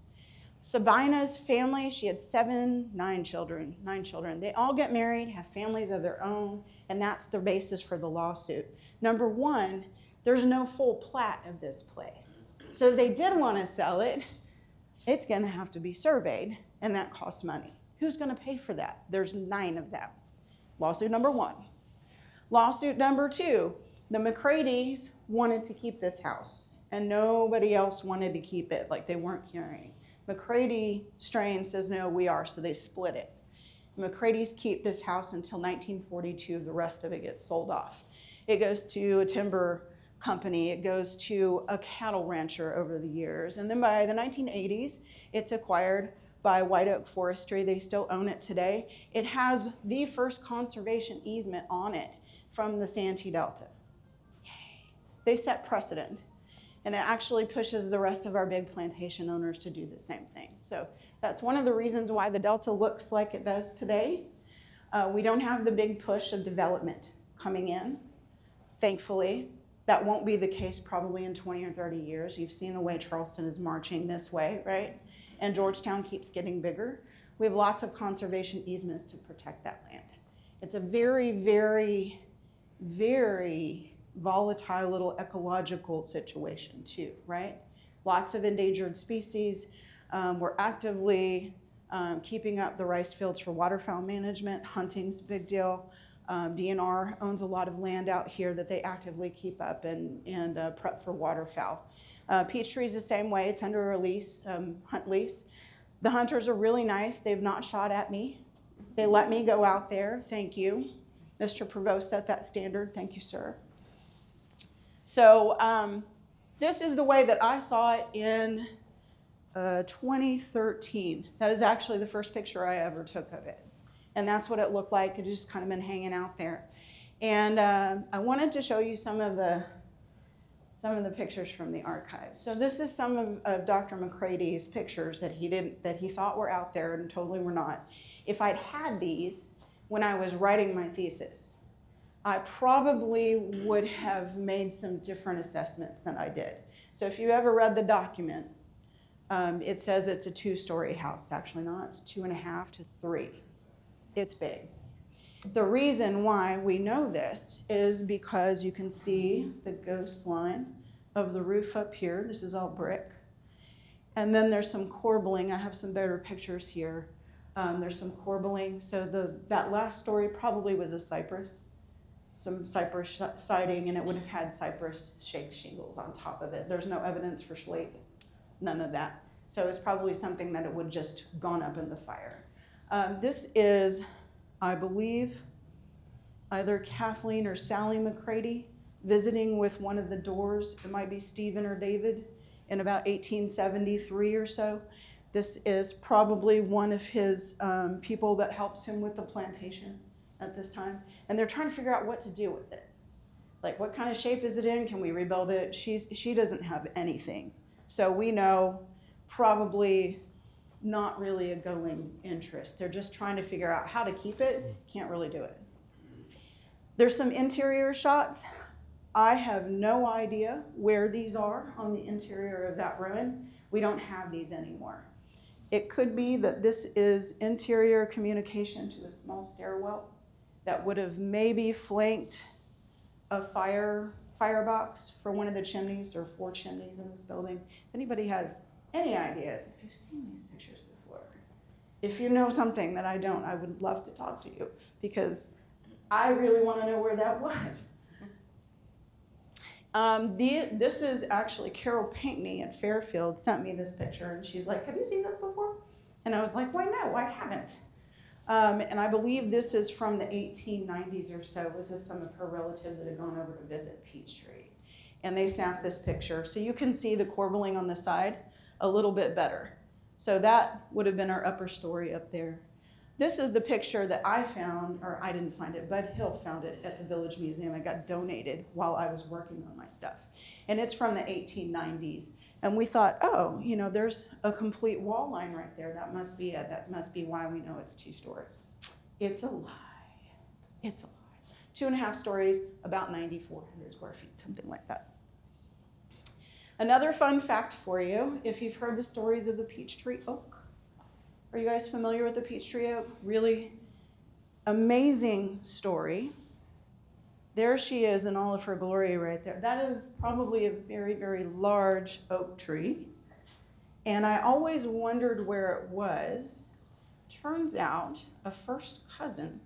Sabina's family, she had 9 children. They all get married, have families of their own, and that's the basis for the lawsuit. Number one, there's no full plat of this place. So if they did want to sell it, it's gonna have to be surveyed, and that costs money. Who's gonna pay for that? There's 9 of them. Lawsuit number 1. Lawsuit number 2, the McCreadys wanted to keep this house, and nobody else wanted to keep it, like they weren't carrying. McCready strain says, no, we are, so they split it. McCready's keep this house until 1942, the rest of it gets sold off. It goes to a timber company, it goes to a cattle rancher over the years, and then by the 1980s, it's acquired by White Oak Forestry. They still own it today. It has the first conservation easement on it from the Santee Delta. Yay. They set precedent, and it actually pushes the rest of our big plantation owners to do the same thing. So that's one of the reasons why the Delta looks like it does today. We don't have the big push of development coming in, thankfully. That won't be the case probably in 20 or 30 years. You've seen the way Charleston is marching this way, right? And Georgetown keeps getting bigger. We have lots of conservation easements to protect that land. It's a very, very very volatile little ecological situation too, right? Lots of endangered species. We're actively keeping up the rice fields for waterfowl management. Hunting's a big deal. DNR owns a lot of land out here that they actively keep up and prep for waterfowl. Peachtree is the same way. It's under a lease, hunt lease. The hunters are really nice. They've not shot at me. They let me go out there. Thank you. Mr. Provost set that standard. Thank you, sir. So this is the way that I saw it in 2013. That is actually the first picture I ever took of it. And that's what it looked like. It just kind of been hanging out there. And I wanted to show you some of the pictures from the archives. So this is some of Dr. McCrady's pictures that he thought were out there and totally were not. If I'd had these when I was writing my thesis, I probably would have made some different assessments than I did. So if you ever read the document, it says it's a 2-story house. It's actually not. It's 2.5 to 3. It's big. The reason why we know this is because you can see the ghost line of the roof up here. This is all brick. And then there's some corbelling. I have some better pictures here. There's some corbelling. So that last story probably was a cypress, some cypress siding, and it would have had cypress shake shingles on top of it. There's no evidence for slate, none of that. So it's probably something that it would just gone up in the fire. This is, I believe, either Kathleen or Sally McCrady visiting with one of the doors. It might be Stephen or David in about 1873 or so. This is probably one of his people that helps him with the plantation at this time. And they're trying to figure out what to do with it. Like, what kind of shape is it in? Can we rebuild it? She doesn't have anything. So we know probably not really a going interest. They're just trying to figure out how to keep it. Can't really do it. There's some interior shots. I have no idea where these are on the interior of that ruin. We don't have these anymore. It could be that this is interior communication to a small stairwell that would have maybe flanked a firebox for one of the chimneys. There are 4 chimneys in this building. If anybody has any ideas, if you've seen these pictures before, if you know something that I don't, I would love to talk to you because I really want to know where that was. This is actually Carol Pinkney at Fairfield sent me this picture, and she's like, have you seen this before? And I was like, why no, I haven't. And I believe this is from the 1890s or so. This is some of her relatives that had gone over to visit Peachtree. And they snapped this picture. So you can see the corbelling on the side a little bit better. So that would have been our upper story up there. This is the picture that I found, or I didn't find it, Bud Hill found it at the Village Museum. It got donated while I was working on my stuff. And it's from the 1890s. And we thought, oh, you know, there's a complete wall line right there. That must be it. That must be why we know it's 2 stories. It's a lie. It's a lie. 2.5 stories, about 9,400 square feet, something like that. Another fun fact for you, if you've heard the stories of the Peachtree Oak. Are you guys familiar with the Peachtree Oak? Really amazing story. There she is in all of her glory right there. That is probably a very, very large oak tree. And I always wondered where it was. Turns out a first cousin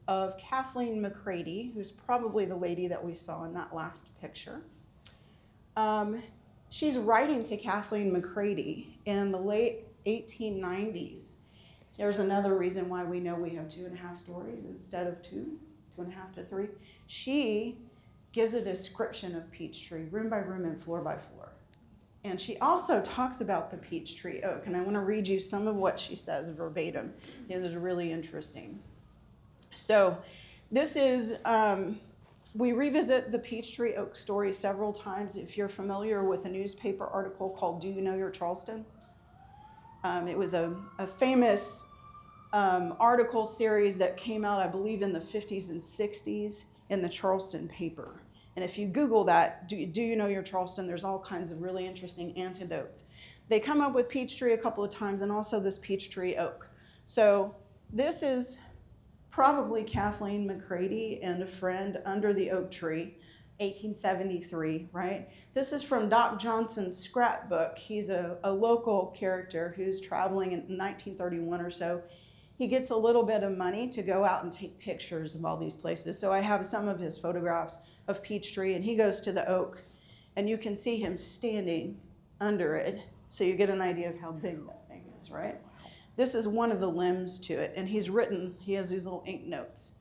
of Kathleen McCrady, who's probably the lady that we saw in that last picture. She's writing to Kathleen McCrady in the late 1890s. There's another reason why we know we have 2.5 stories instead of 2.5 to 3. She gives a description of Peachtree, room by room and floor by floor. And she also talks about the Peachtree Oak, and I want to read you some of what she says verbatim. It is really interesting. So this is, we revisit the Peachtree Oak story several times. If you're familiar with a newspaper article called Do You Know Your Charleston? It was a famous article series that came out, I believe, in the 50s and 60s in the Charleston paper. And if you Google that, do you know your Charleston? There's all kinds of really interesting anecdotes. They come up with Peachtree a couple of times and also this Peachtree Oak. So this is probably Kathleen McCready and a friend under the oak tree, 1873, right? This is from Doc Johnson's scrapbook. He's a local character who's traveling in 1931 or so. He gets a little bit of money to go out and take pictures of all these places. So I have some of his photographs of Peachtree, and he goes to the oak, and you can see him standing under it, so you get an idea of how big that thing is, right? This is one of the limbs to it, and he has these little ink notes.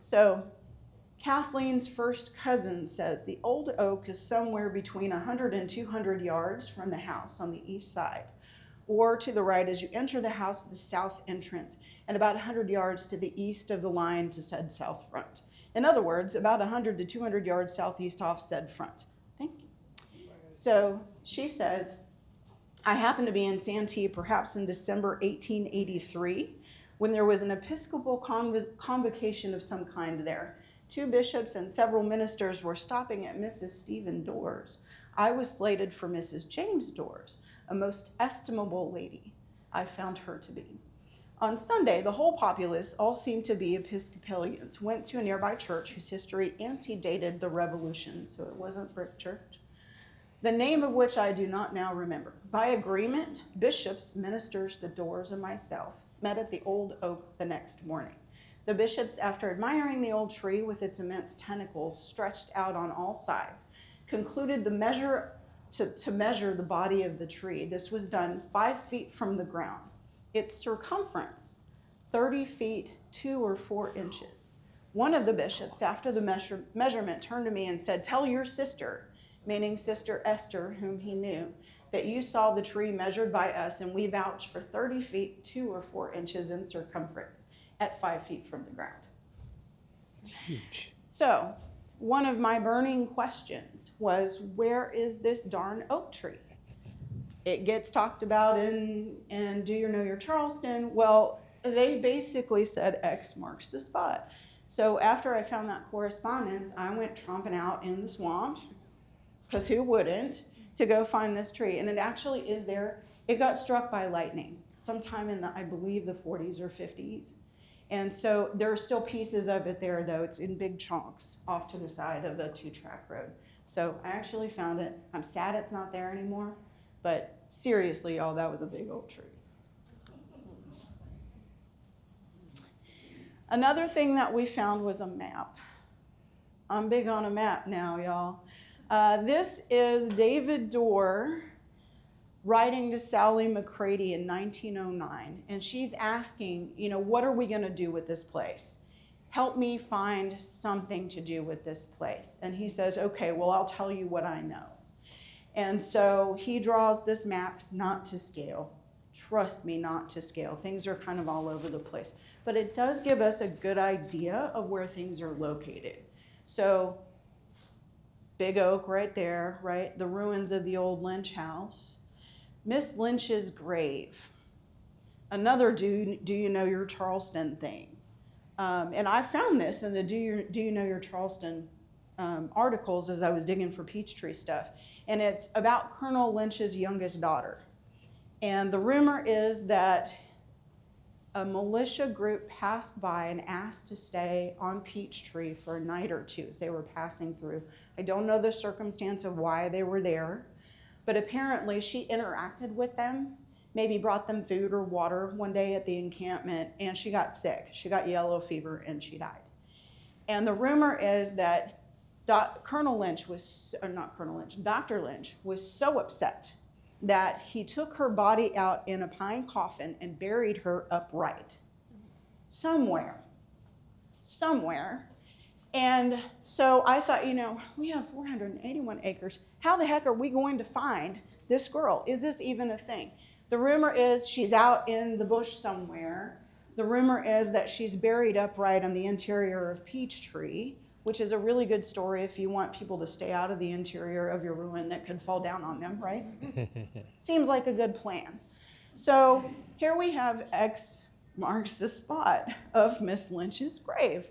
So Kathleen's first cousin says the old oak is somewhere between 100 and 200 yards from the house on the east side, or to the right as you enter the house, the south entrance, and about 100 yards to the east of the line to said south front. In other words, about 100 to 200 yards southeast off said front. Thank you. So she says, I happened to be in Santee perhaps in December 1883 when there was an Episcopal convocation of some kind there. 2 bishops and several ministers were stopping at Mrs. Stephen Doors. I was slated for Mrs. James Doors, a most estimable lady I found her to be. On Sunday, the whole populace, all seemed to be Episcopalians, went to a nearby church whose history antedated the Revolution, so it wasn't Brick Church, the name of which I do not now remember. By agreement, bishops, ministers, the Doors, and myself met at the old oak the next morning. The bishops, after admiring the old tree with its immense tentacles stretched out on all sides, concluded to measure the body of the tree. This was done 5 feet from the ground. Its circumference, 30 feet, 2 or 4 inches. One of the bishops, after the measurement, turned to me and said, tell your sister, meaning Sister Esther, whom he knew, that you saw the tree measured by us, and we vouch for 30 feet, 2 or 4 inches in circumference at 5 feet from the ground. Huge. So one of my burning questions was, where is this darn oak tree? It gets talked about in Do You Know Your Charleston? Well, they basically said X marks the spot. So after I found that correspondence, I went tromping out in the swamp, because who wouldn't, to go find this tree. And it actually is there. It got struck by lightning sometime in the, I believe, the 40s or 50s. And so there are still pieces of it there, though. It's in big chunks off to the side of the 2-track road. So I actually found it. I'm sad it's not there anymore. But seriously, y'all, that was a big old tree. Another thing that we found was a map. I'm big on a map now, y'all. This is David Dorr writing to Sally McCready in 1909. And she's asking, what are we going to do with this place? Help me find something to do with this place. And he says, okay, well, I'll tell you what I know. And so he draws this map, not to scale. Trust me, not to scale. Things are kind of all over the place. But it does give us a good idea of where things are located. So Big Oak right there, right? The ruins of the old Lynch house. Miss Lynch's grave. Another do you know your Charleston thing. And I found this in the Do you know your Charleston articles as I was digging for Peachtree stuff. And it's about Colonel Lynch's youngest daughter. And the rumor is that a militia group passed by and asked to stay on Peachtree for a night or two as they were passing through. I don't know the circumstance of why they were there, but apparently she interacted with them, maybe brought them food or water one day at the encampment, and she got sick. She got yellow fever and she died. And the rumor is that Dr. Lynch was so upset that he took her body out in a pine coffin and buried her upright somewhere. And so I thought, we have 481 acres. How the heck are we going to find this girl? Is this even a thing? The rumor is she's out in the bush somewhere. The rumor is that she's buried upright on the interior of Peachtree, which is a really good story if you want people to stay out of the interior of your ruin that could fall down on them, right? Seems like a good plan. So here we have X marks the spot of Miss Lynch's grave.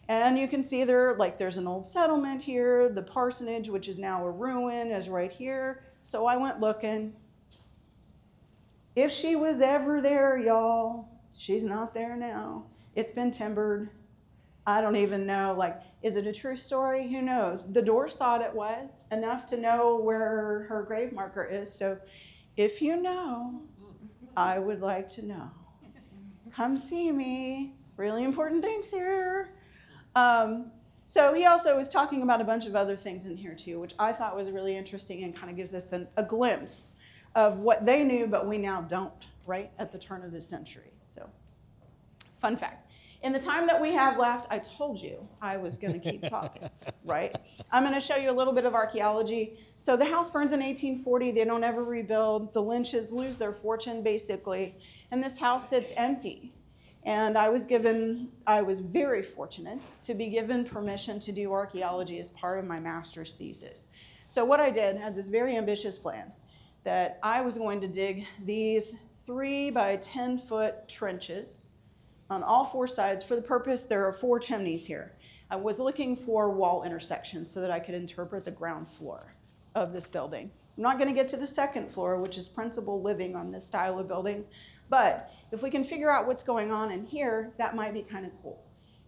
And you can see there's an old settlement here. The parsonage, which is now a ruin, is right here. So I went looking. If she was ever there, y'all, she's not there now. It's been timbered. I don't even know, like, is it a true story? Who knows? The Doors thought it was enough to know where her grave marker is. So if you know, I would like to know. Come see me. Really important things here. So he also was talking about a bunch of other things in here too, which I thought was really interesting and kind of gives us a glimpse of what they knew, but we now don't, right, at the turn of the century. So, fun fact. In the time that we have left, I told you I was going to keep talking, right? I'm going to show you a little bit of archaeology. So the house burns in 1840. They don't ever rebuild. The Lynches lose their fortune, basically. And this house sits empty. And I was very fortunate to be given permission to do archaeology as part of my master's thesis. So what I did, I had this very ambitious plan that I was going to dig these 3 by 10 foot trenches on all 4 sides. For the purpose, there are 4 chimneys here. I was looking for wall intersections so that I could interpret the ground floor of this building. I'm not going to get to the 2nd floor, which is principal living on this style of building, but if we can figure out what's going on in here, that might be kind of cool.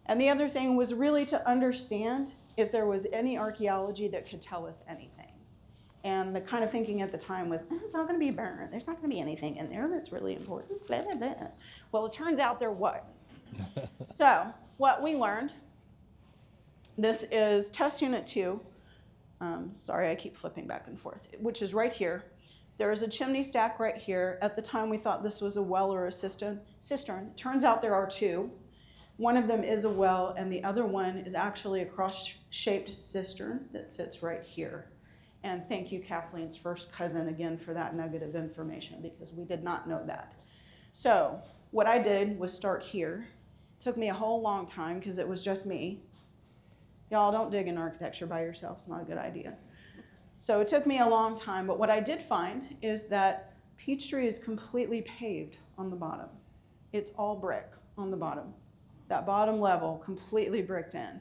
And the other thing was really to understand if there was any archaeology that could tell us anything. And the kind of thinking at the time was, it's all going to be burned. There's not going to be anything in there that's really important. Blah, blah, blah. Well, it turns out there was. So what we learned, this is test unit 2. Sorry, I keep flipping back and forth, which is right here. There is a chimney stack right here. At the time, we thought this was a well or a cistern. Turns out there are 2. One of them is a well, and the other one is actually a cross-shaped cistern that sits right here. And thank you, Kathleen's first cousin, again, for that nugget of information, because we did not know that. So what I did was start here. It took me a whole long time because it was just me. Y'all, don't dig in architecture by yourself. It's not a good idea. So it took me a long time, but what I did find is that Peachtree is completely paved on the bottom. It's all brick on the bottom. That bottom level, completely bricked in.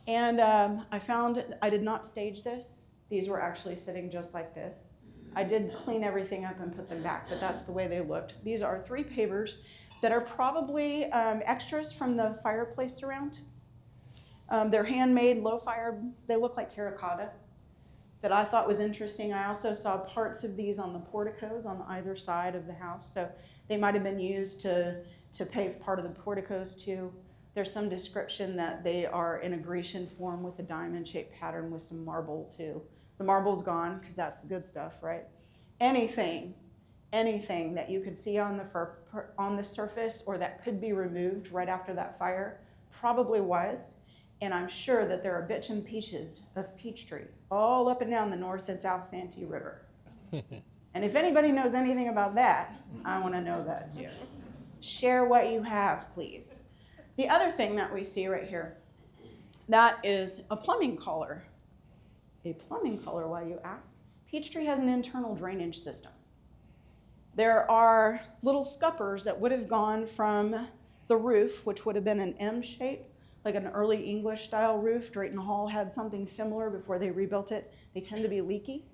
And I found I did not stage this. These were actually sitting just like this. I did clean everything up and put them back, but that's the way they looked. These are 3 pavers that are probably extras from the fireplace around. They're handmade, low fire. They look like terracotta. That I thought was interesting. I also saw parts of these on the porticos on either side of the house. So they might have been used to pave part of the porticos too. There's some description that they are in a Grecian form with a diamond-shaped pattern with some marble too. The marble's gone because that's the good stuff, right? Anything that you could see on the surface or that could be removed right after that fire probably was. And I'm sure that there are bits and pieces of Peachtree all up and down the North and South Santee River. And if anybody knows anything about that, I want to know that too. Share what you have, please. The other thing that we see right here, that is a plumbing collar. A plumbing collar, why you ask? Peachtree has an internal drainage system. There are little scuppers that would have gone from the roof, which would have been an M shape, like an early English style roof. Drayton Hall had something similar before they rebuilt it. They tend to be leaky,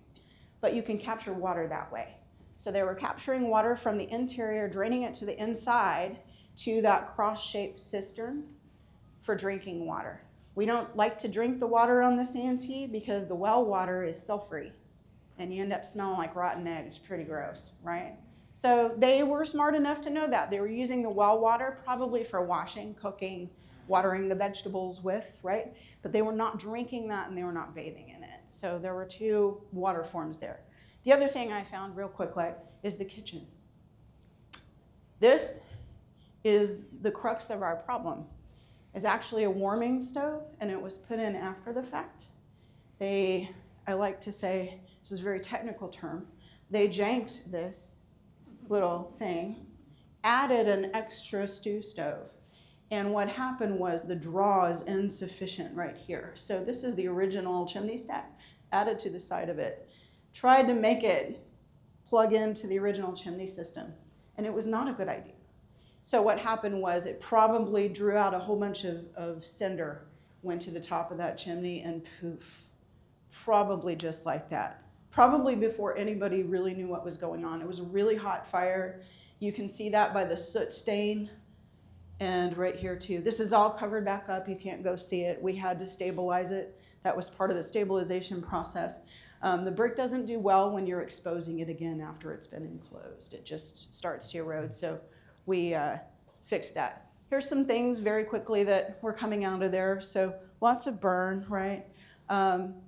but you can capture water that way. So they were capturing water from the interior, draining it to the inside to that cross-shaped cistern for drinking water. We don't like to drink the water on the Santee because the well water is sulfury and you end up smelling like rotten eggs. Pretty gross, right? So they were smart enough to know that. They were using the well water probably for washing, cooking, watering the vegetables with, right? But they were not drinking that and they were not bathing in it. So there were 2 water forms there. The other thing I found real quick is the kitchen. This is the crux of our problem. It's actually a warming stove and it was put in after the fact. I like to say, this is a very technical term, they janked this little thing, added an extra stew stove. And what happened was the draw is insufficient right here. So this is the original chimney stack added to the side of it. Tried to make it plug into the original chimney system, and it was not a good idea. So what happened was it probably drew out a whole bunch of cinder, went to the top of that chimney, and poof, probably just like that. Probably before anybody really knew what was going on. It was a really hot fire. You can see that by the soot stain and right here too. This is all covered back up. You can't go see it. We had to stabilize it. That was part of the stabilization process. The brick doesn't do well when you're exposing it again after it's been enclosed. It just starts to erode, so we fixed that. Here's some things very quickly that were coming out of there. So lots of burn, right?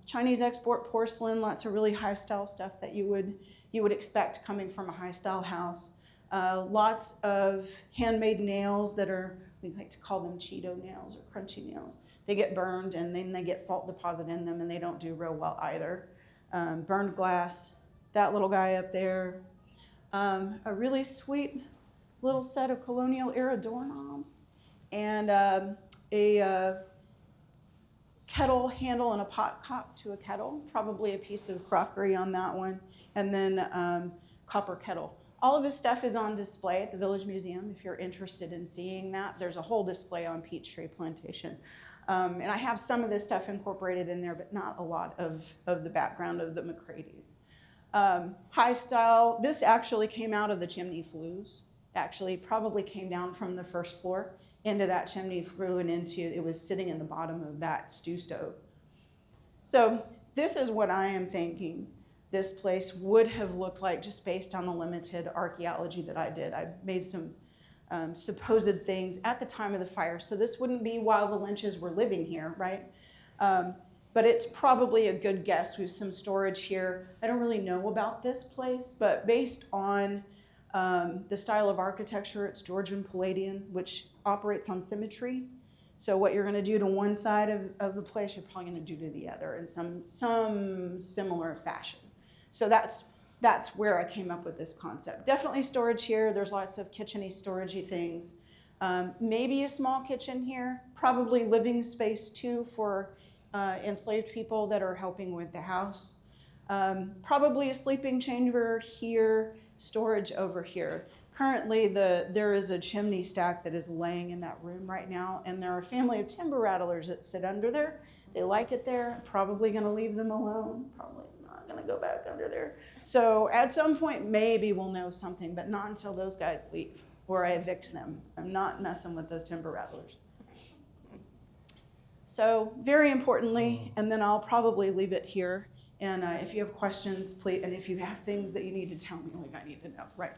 Chinese export porcelain, lots of really high style stuff that you would expect coming from a high style house. Lots of handmade nails that are, we like to call them Cheeto nails or crunchy nails. They get burned and then they get salt deposit in them and they don't do real well either. Burned glass, that little guy up there. A really sweet little set of colonial era doorknobs and a kettle handle and a pot cup to a kettle, probably a piece of crockery on that one, and then copper kettle. All of his stuff is on display at the Village Museum. If you're interested in seeing that, there's a whole display on Peachtree Plantation. And I have some of this stuff incorporated in there, but not a lot of the background of the McCrady's. High style, this actually came out of the chimney flues. Actually, probably came down from the first floor into that chimney flue and into, it was sitting in the bottom of that stew stove. So this is what I am thinking this place would have looked like just based on the limited archaeology that I did. I made some supposed things at the time of the fire. So this wouldn't be while the Lynches were living here, right? But it's probably a good guess with some storage here. I don't really know about this place, but based on the style of architecture, it's Georgian Palladian, which operates on symmetry. So what you're gonna do to one side of the place, you're probably gonna do to the other in some similar fashion. So that's where I came up with this concept. Definitely storage here. There's lots of kitchen-y, storagey things. Maybe a small kitchen here, probably living space too for enslaved people that are helping with the house. Probably a sleeping chamber here, storage over here. Currently, there is a chimney stack that is laying in that room right now, and there are a family of timber rattlers that sit under there. They like it there. Probably gonna leave them alone. Probably not gonna go back under there. So at some point, maybe we'll know something, but not until those guys leave or I evict them. I'm not messing with those timber rattlers. So very importantly, and then I'll probably leave it here. And if you have questions, please, and if you have things that you need to tell me, like I need to know, right?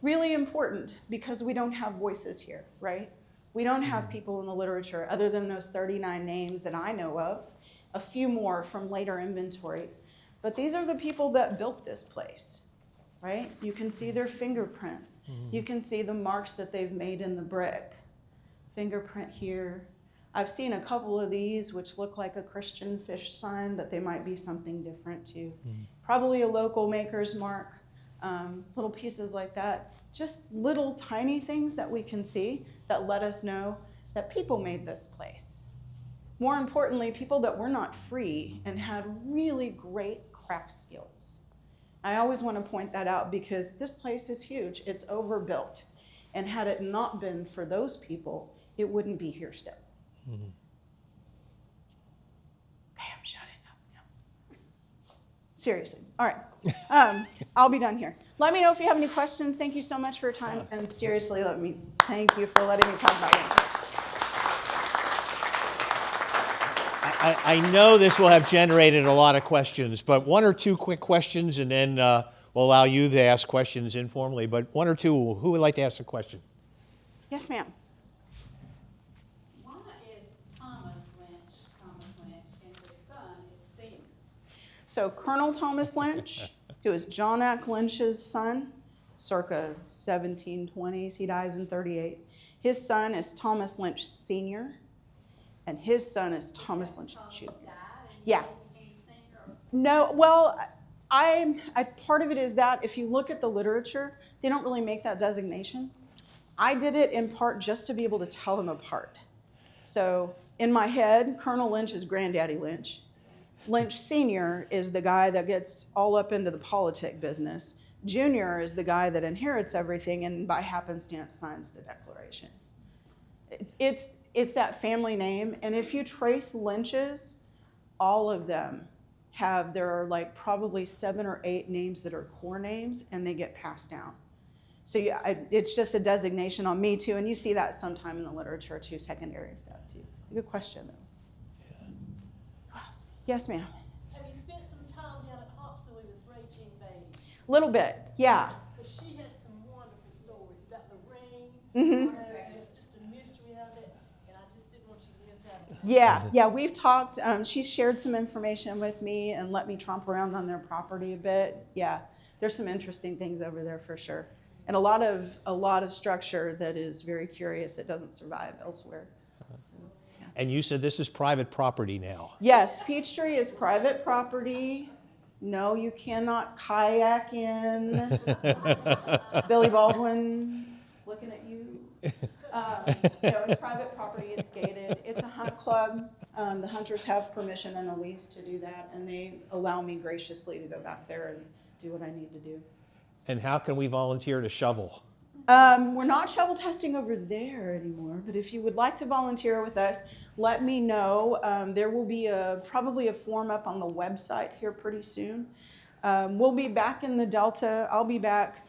Really important because we don't have voices here, right? We don't have people in the literature other than those 39 names that I know of, a few more from later inventories. But these are the people that built this place, right? You can see their fingerprints. You can see the marks that they've made in the brick. Fingerprint here. I've seen a couple of these which look like a Christian fish sign, but they might be something different too. Probably a local maker's mark, little pieces like that. Just little tiny things that we can see that let us know that people made this place. More importantly, people that were not free and had really great craft skills. I always want to point that out because this place is huge. It's overbuilt. And had it not been for those people, it wouldn't be here still. Okay, I'm shutting up now. Seriously. All right. I'll be done here. Let me know if you have any questions. Thank you so much for your time. And seriously, thank you for letting me talk about it. I know this will have generated a lot of questions, but one or two quick questions, and then we'll allow you to ask questions informally. But one or two, who would like to ask a question? Yes, ma'am. Why is Thomas Lynch, and his son is Senior? So Colonel Thomas Lynch, who is John Ack Lynch's son, circa 1720s. He dies in 38. His son is Thomas Lynch Sr., and his son is Thomas Lynch Jr. Yeah. No, well, part of it is that if you look at the literature, they don't really make that designation. I did it in part just to be able to tell them apart. So in my head, Colonel Lynch is Granddaddy Lynch. Lynch Sr. is the guy that gets all up into the politic business. Junior is the guy that inherits everything and by happenstance signs the Declaration. It's that family name, and if you trace Lynch's, all of them there are like probably 7 or 8 names that are core names, and they get passed down. So yeah, it's just a designation on me too, and you see that sometime in the literature too, secondary stuff too. It's a good question though. Yeah. Yes, ma'am. Have you spent some time down at Hopsville with Ray Jean Bailey? A little bit, yeah. Because she has some wonderful stories about the ring. Mhm. It's just a mystery of it, and I just didn't want you to miss out on it. Yeah, we've talked. She's shared some information with me and let me tromp around on their property a bit. Yeah, there's some interesting things over there for sure, and a lot of structure that is very curious that doesn't survive elsewhere. And you said this is private property now. Yes, Peachtree is private property. No, you cannot kayak in. Billy Baldwin, looking at you. No, it's private property, it's gated. It's a hunt club. The hunters have permission and a lease to do that, and they allow me graciously to go back there and do what I need to do. And how can we volunteer to shovel? We're not shovel testing over there anymore, but if you would like to volunteer with us, let me know. There will be probably a form up on the website here pretty soon. We'll be back in the Delta. I'll be back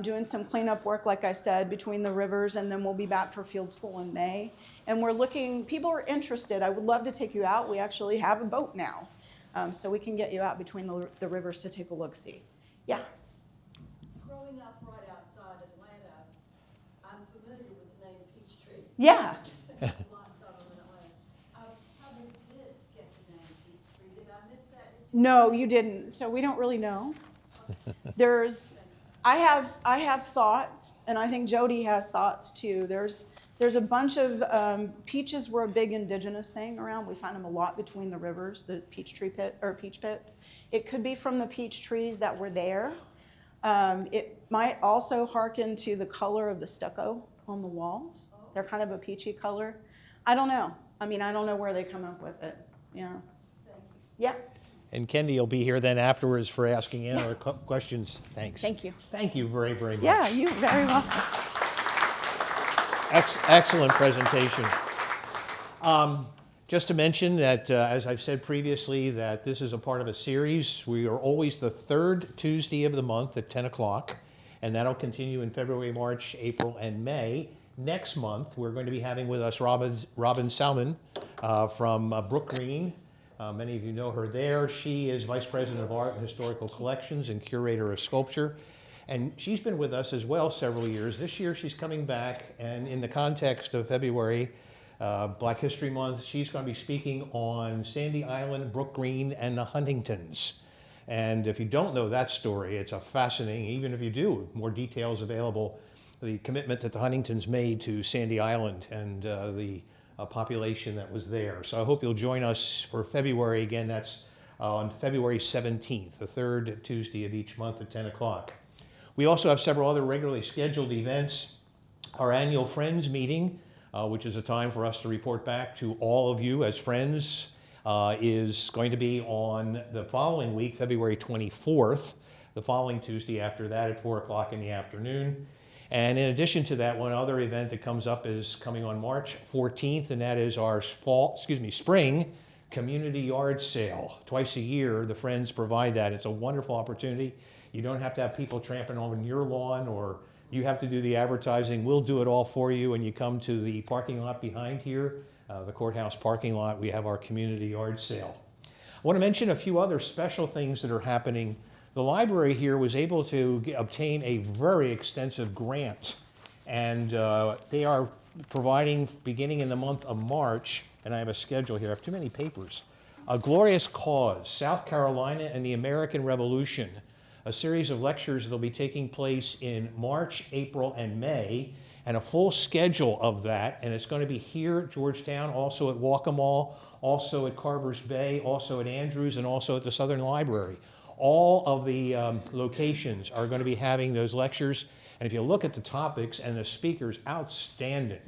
doing some cleanup work, like I said, between the rivers, and then we'll be back for field school in May. And we're looking, people are interested. I would love to take you out. We actually have a boat now, so we can get you out between the rivers to take a look-see. Yeah. Growing up right outside Atlanta, I'm familiar with the name Peachtree. Yeah. Lots of them in Atlanta. How did this get the name Peachtree? Did I miss that? Did you? No, you didn't. So we don't really know. I have thoughts, and I think Jody has thoughts too. There's a bunch of peaches were a big indigenous thing around. We find them a lot between the rivers, the peach pits. It could be from the peach trees that were there. It might also harken to the color of the stucco on the walls. They're kind of a peachy color. I don't know. I mean, I don't know where they come up with it. Yeah. Thank you. Yeah. And Kendy will be here then afterwards for asking any other questions. Thanks. Thank you. Thank you very, very much. Yeah, you're very welcome. Excellent presentation. Just to mention that, as I've said previously, that this is a part of a series. We are always the third Tuesday of the month at 10 o'clock, and that'll continue in February, March, April, and May. Next month, we're going to be having with us Robin Salmon from Brook Green. Many of you know her there. She is Vice President of Art and Historical Collections and Curator of Sculpture. And she's been with us as well several years. This year she's coming back, and in the context of February, Black History Month, she's going to be speaking on Sandy Island, Brook Green, and the Huntingtons. And if you don't know that story, it's a fascinating, even if you do, more details available, the commitment that the Huntingtons made to Sandy Island and the population that was there. So I hope you'll join us for February. Again, that's on February 17th, the third Tuesday of each month at 10 o'clock. We also have several other regularly scheduled events. Our annual Friends meeting, which is a time for us to report back to all of you as friends, is going to be on the following week, February 24th, the following Tuesday after that at 4 o'clock in the afternoon. And in addition to that, one other event that comes up is coming on March 14th, and that is our spring community yard sale. Twice a year, the Friends provide that. It's a wonderful opportunity. You don't have to have people tramping on your lawn, or you have to do the advertising. We'll do it all for you, and you come to the parking lot behind here, the courthouse parking lot. We have our community yard sale. I want to mention a few other special things that are happening. The library here was able to obtain a very extensive grant, and they are providing, beginning in the month of March, and I have a schedule here, I have too many papers, A Glorious Cause, South Carolina and the American Revolution, a series of lectures that will be taking place in March, April, and May, and a full schedule of that, and it's going to be here at Georgetown, also at Waccamaw, also at Carver's Bay, also at Andrews, and also at the Southern Library. All of the locations are going to be having those lectures, and if you look at the topics and the speakers, outstanding.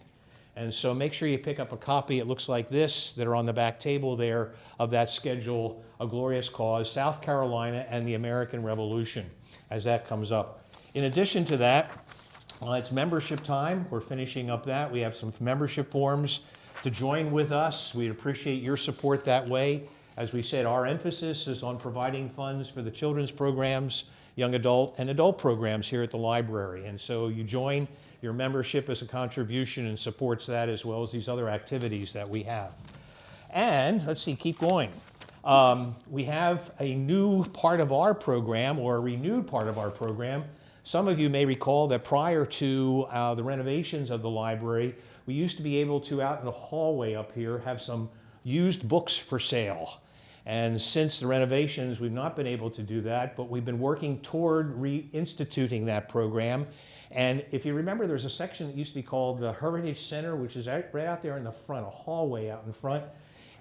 And so make sure you pick up a copy. It looks like this, that are on the back table there, of that schedule, A Glorious Cause, South Carolina and the American Revolution, as that comes up. In addition to that, it's membership time. We're finishing up that. We have some membership forms to join with us. We'd appreciate your support that way. As we said, our emphasis is on providing funds for the children's programs, young adult, and adult programs here at the library. And so you join your membership as a contribution and supports that as well as these other activities that we have. And let's see, keep going. We have a new part of our program, or a renewed part of our program. Some of you may recall that prior to the renovations of the library, we used to be able to, out in the hallway up here, have some used books for sale. And since the renovations, we've not been able to do that, but we've been working toward reinstituting that program. And if you remember, there's a section that used to be called the Heritage Center, which is right out there in the front, a hallway out in front.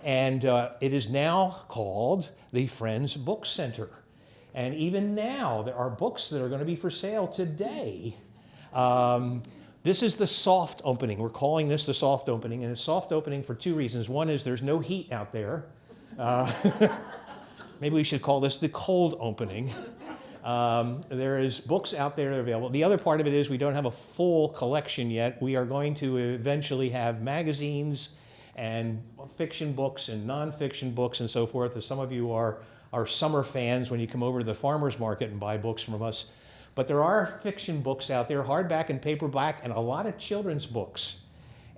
And it is now called the Friends Book Center. And even now, there are books that are going to be for sale today. This is the soft opening. We're calling this the soft opening, and it's soft opening for two reasons. One is there's no heat out there. Maybe we should call this the cold opening. There is books out there that are available. The other part of it is we don't have a full collection yet. We are going to eventually have magazines and fiction books and nonfiction books and so forth. As some of you are summer fans when you come over to the farmer's market and buy books from us. But there are fiction books out there, hardback and paperback, and a lot of children's books.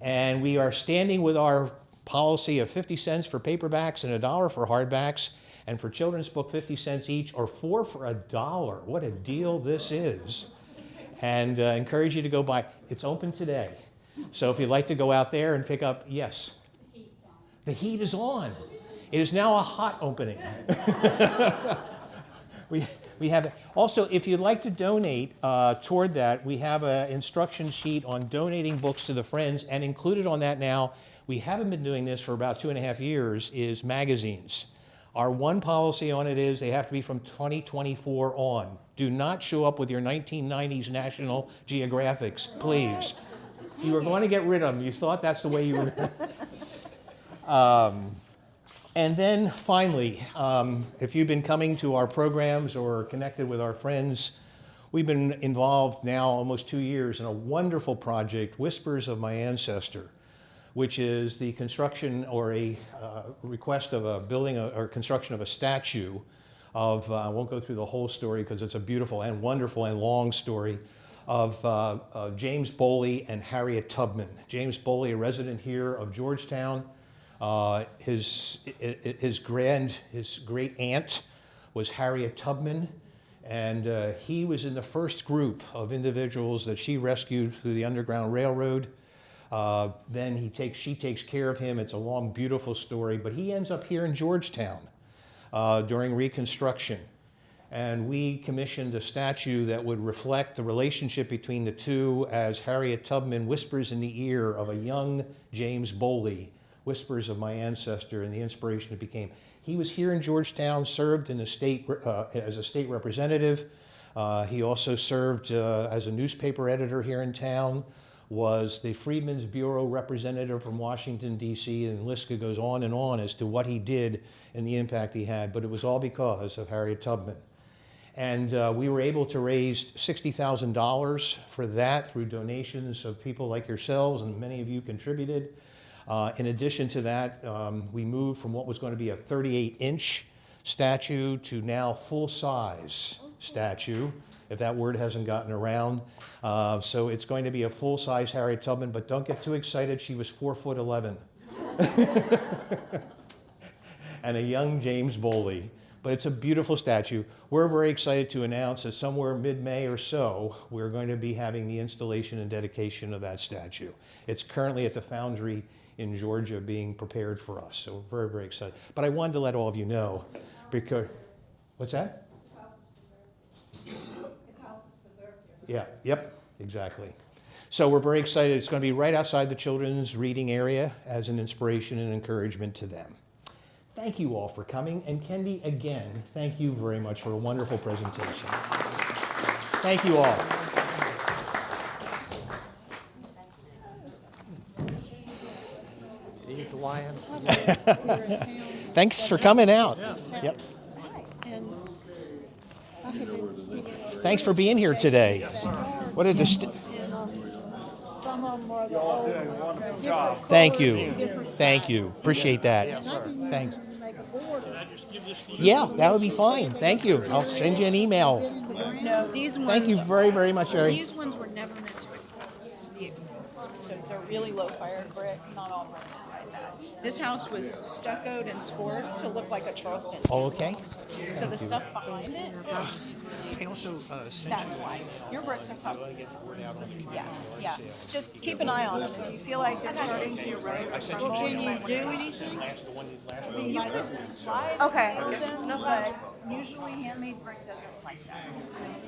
And we are standing with our policy of 50 cents for paperbacks and $1 for hardbacks, and for children's book 50 cents each, or 4 for $1. What a deal this is. And encourage you to go buy. It's open today. So if you'd like to go out there and pick up, yes. The heat is on. It is now a hot opening. We have also, if you'd like to donate toward that, we have an instruction sheet on donating books to the Friends, and included on that now, we haven't been doing this for about 2.5 years, is magazines. Our one policy on it is they have to be from 2024 on. Do not show up with your 1990s National Geographics, please. You were going to get rid of them. You thought that's the way you were. And then finally, if you've been coming to our programs or connected with our friends, we've been involved now almost 2 years in a wonderful project, Whispers of My Ancestor, which is the construction or a request of a building or construction of a statue of, I won't go through the whole story because it's a beautiful and wonderful and long story, of James Boley and Harriet Tubman. James Boley, a resident here of Georgetown. His great aunt was Harriet Tubman, and he was in the first group of individuals that she rescued through the Underground Railroad. Then she takes care of him. It's a long, beautiful story, but he ends up here in Georgetown during Reconstruction. And we commissioned a statue that would reflect the relationship between the two as Harriet Tubman whispers in the ear of a young James Boley, Whispers of My Ancestor, and the inspiration it became. He was here in Georgetown, served in the state as a state representative. He also served as a newspaper editor here in town, was the Freedmen's Bureau representative from Washington, D.C., and the list goes on and on as to what he did and the impact he had, but it was all because of Harriet Tubman. And we were able to raise $60,000 for that through donations of people like yourselves, and many of you contributed. In addition to that, we moved from what was going to be a 38-inch statue to now full-size statue, if that word hasn't gotten around. So it's going to be a full-size Harriet Tubman, but don't get too excited. She was 4'11". And a young James Boley. But it's a beautiful statue. We're very excited to announce that somewhere mid-May or so, we're going to be having the installation and dedication of that statue. It's currently at the Foundry in Georgia being prepared for us. So we're very, very excited. But I wanted to let all of you know, because, what's that? His house is preserved here. Yeah, yep, exactly. So we're very excited. It's going to be right outside the children's reading area as an inspiration and encouragement to them. Thank you all for coming. And Kendy, again, thank you very much for a wonderful presentation. Thank you all. See the lions? Thanks for coming out. Yep. Thanks for being here today. What a Some of them are the old ones. Thank you. Thank you. Appreciate that. Thanks. Make a board Yeah, that would be fine. Thank you. I'll send you an email. No, these ones. Thank you very, very much, Sherry. These ones were never meant to be exposed. So they're really low fired brick. Not all brick is like that. This house was stuccoed and scored to look like a Charleston. Oh, okay. So the stuff behind it, I also that's why. Your bricks are probably. Yeah. Just keep an eye on them. If you feel like it's starting to erode or crumble, Can you you might do want to. anything? Okay. But usually handmade brick doesn't like that.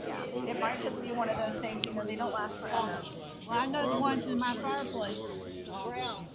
Yeah. It might just be one of those things, they don't last forever. Well, I know the ones in my fireplace. Brown.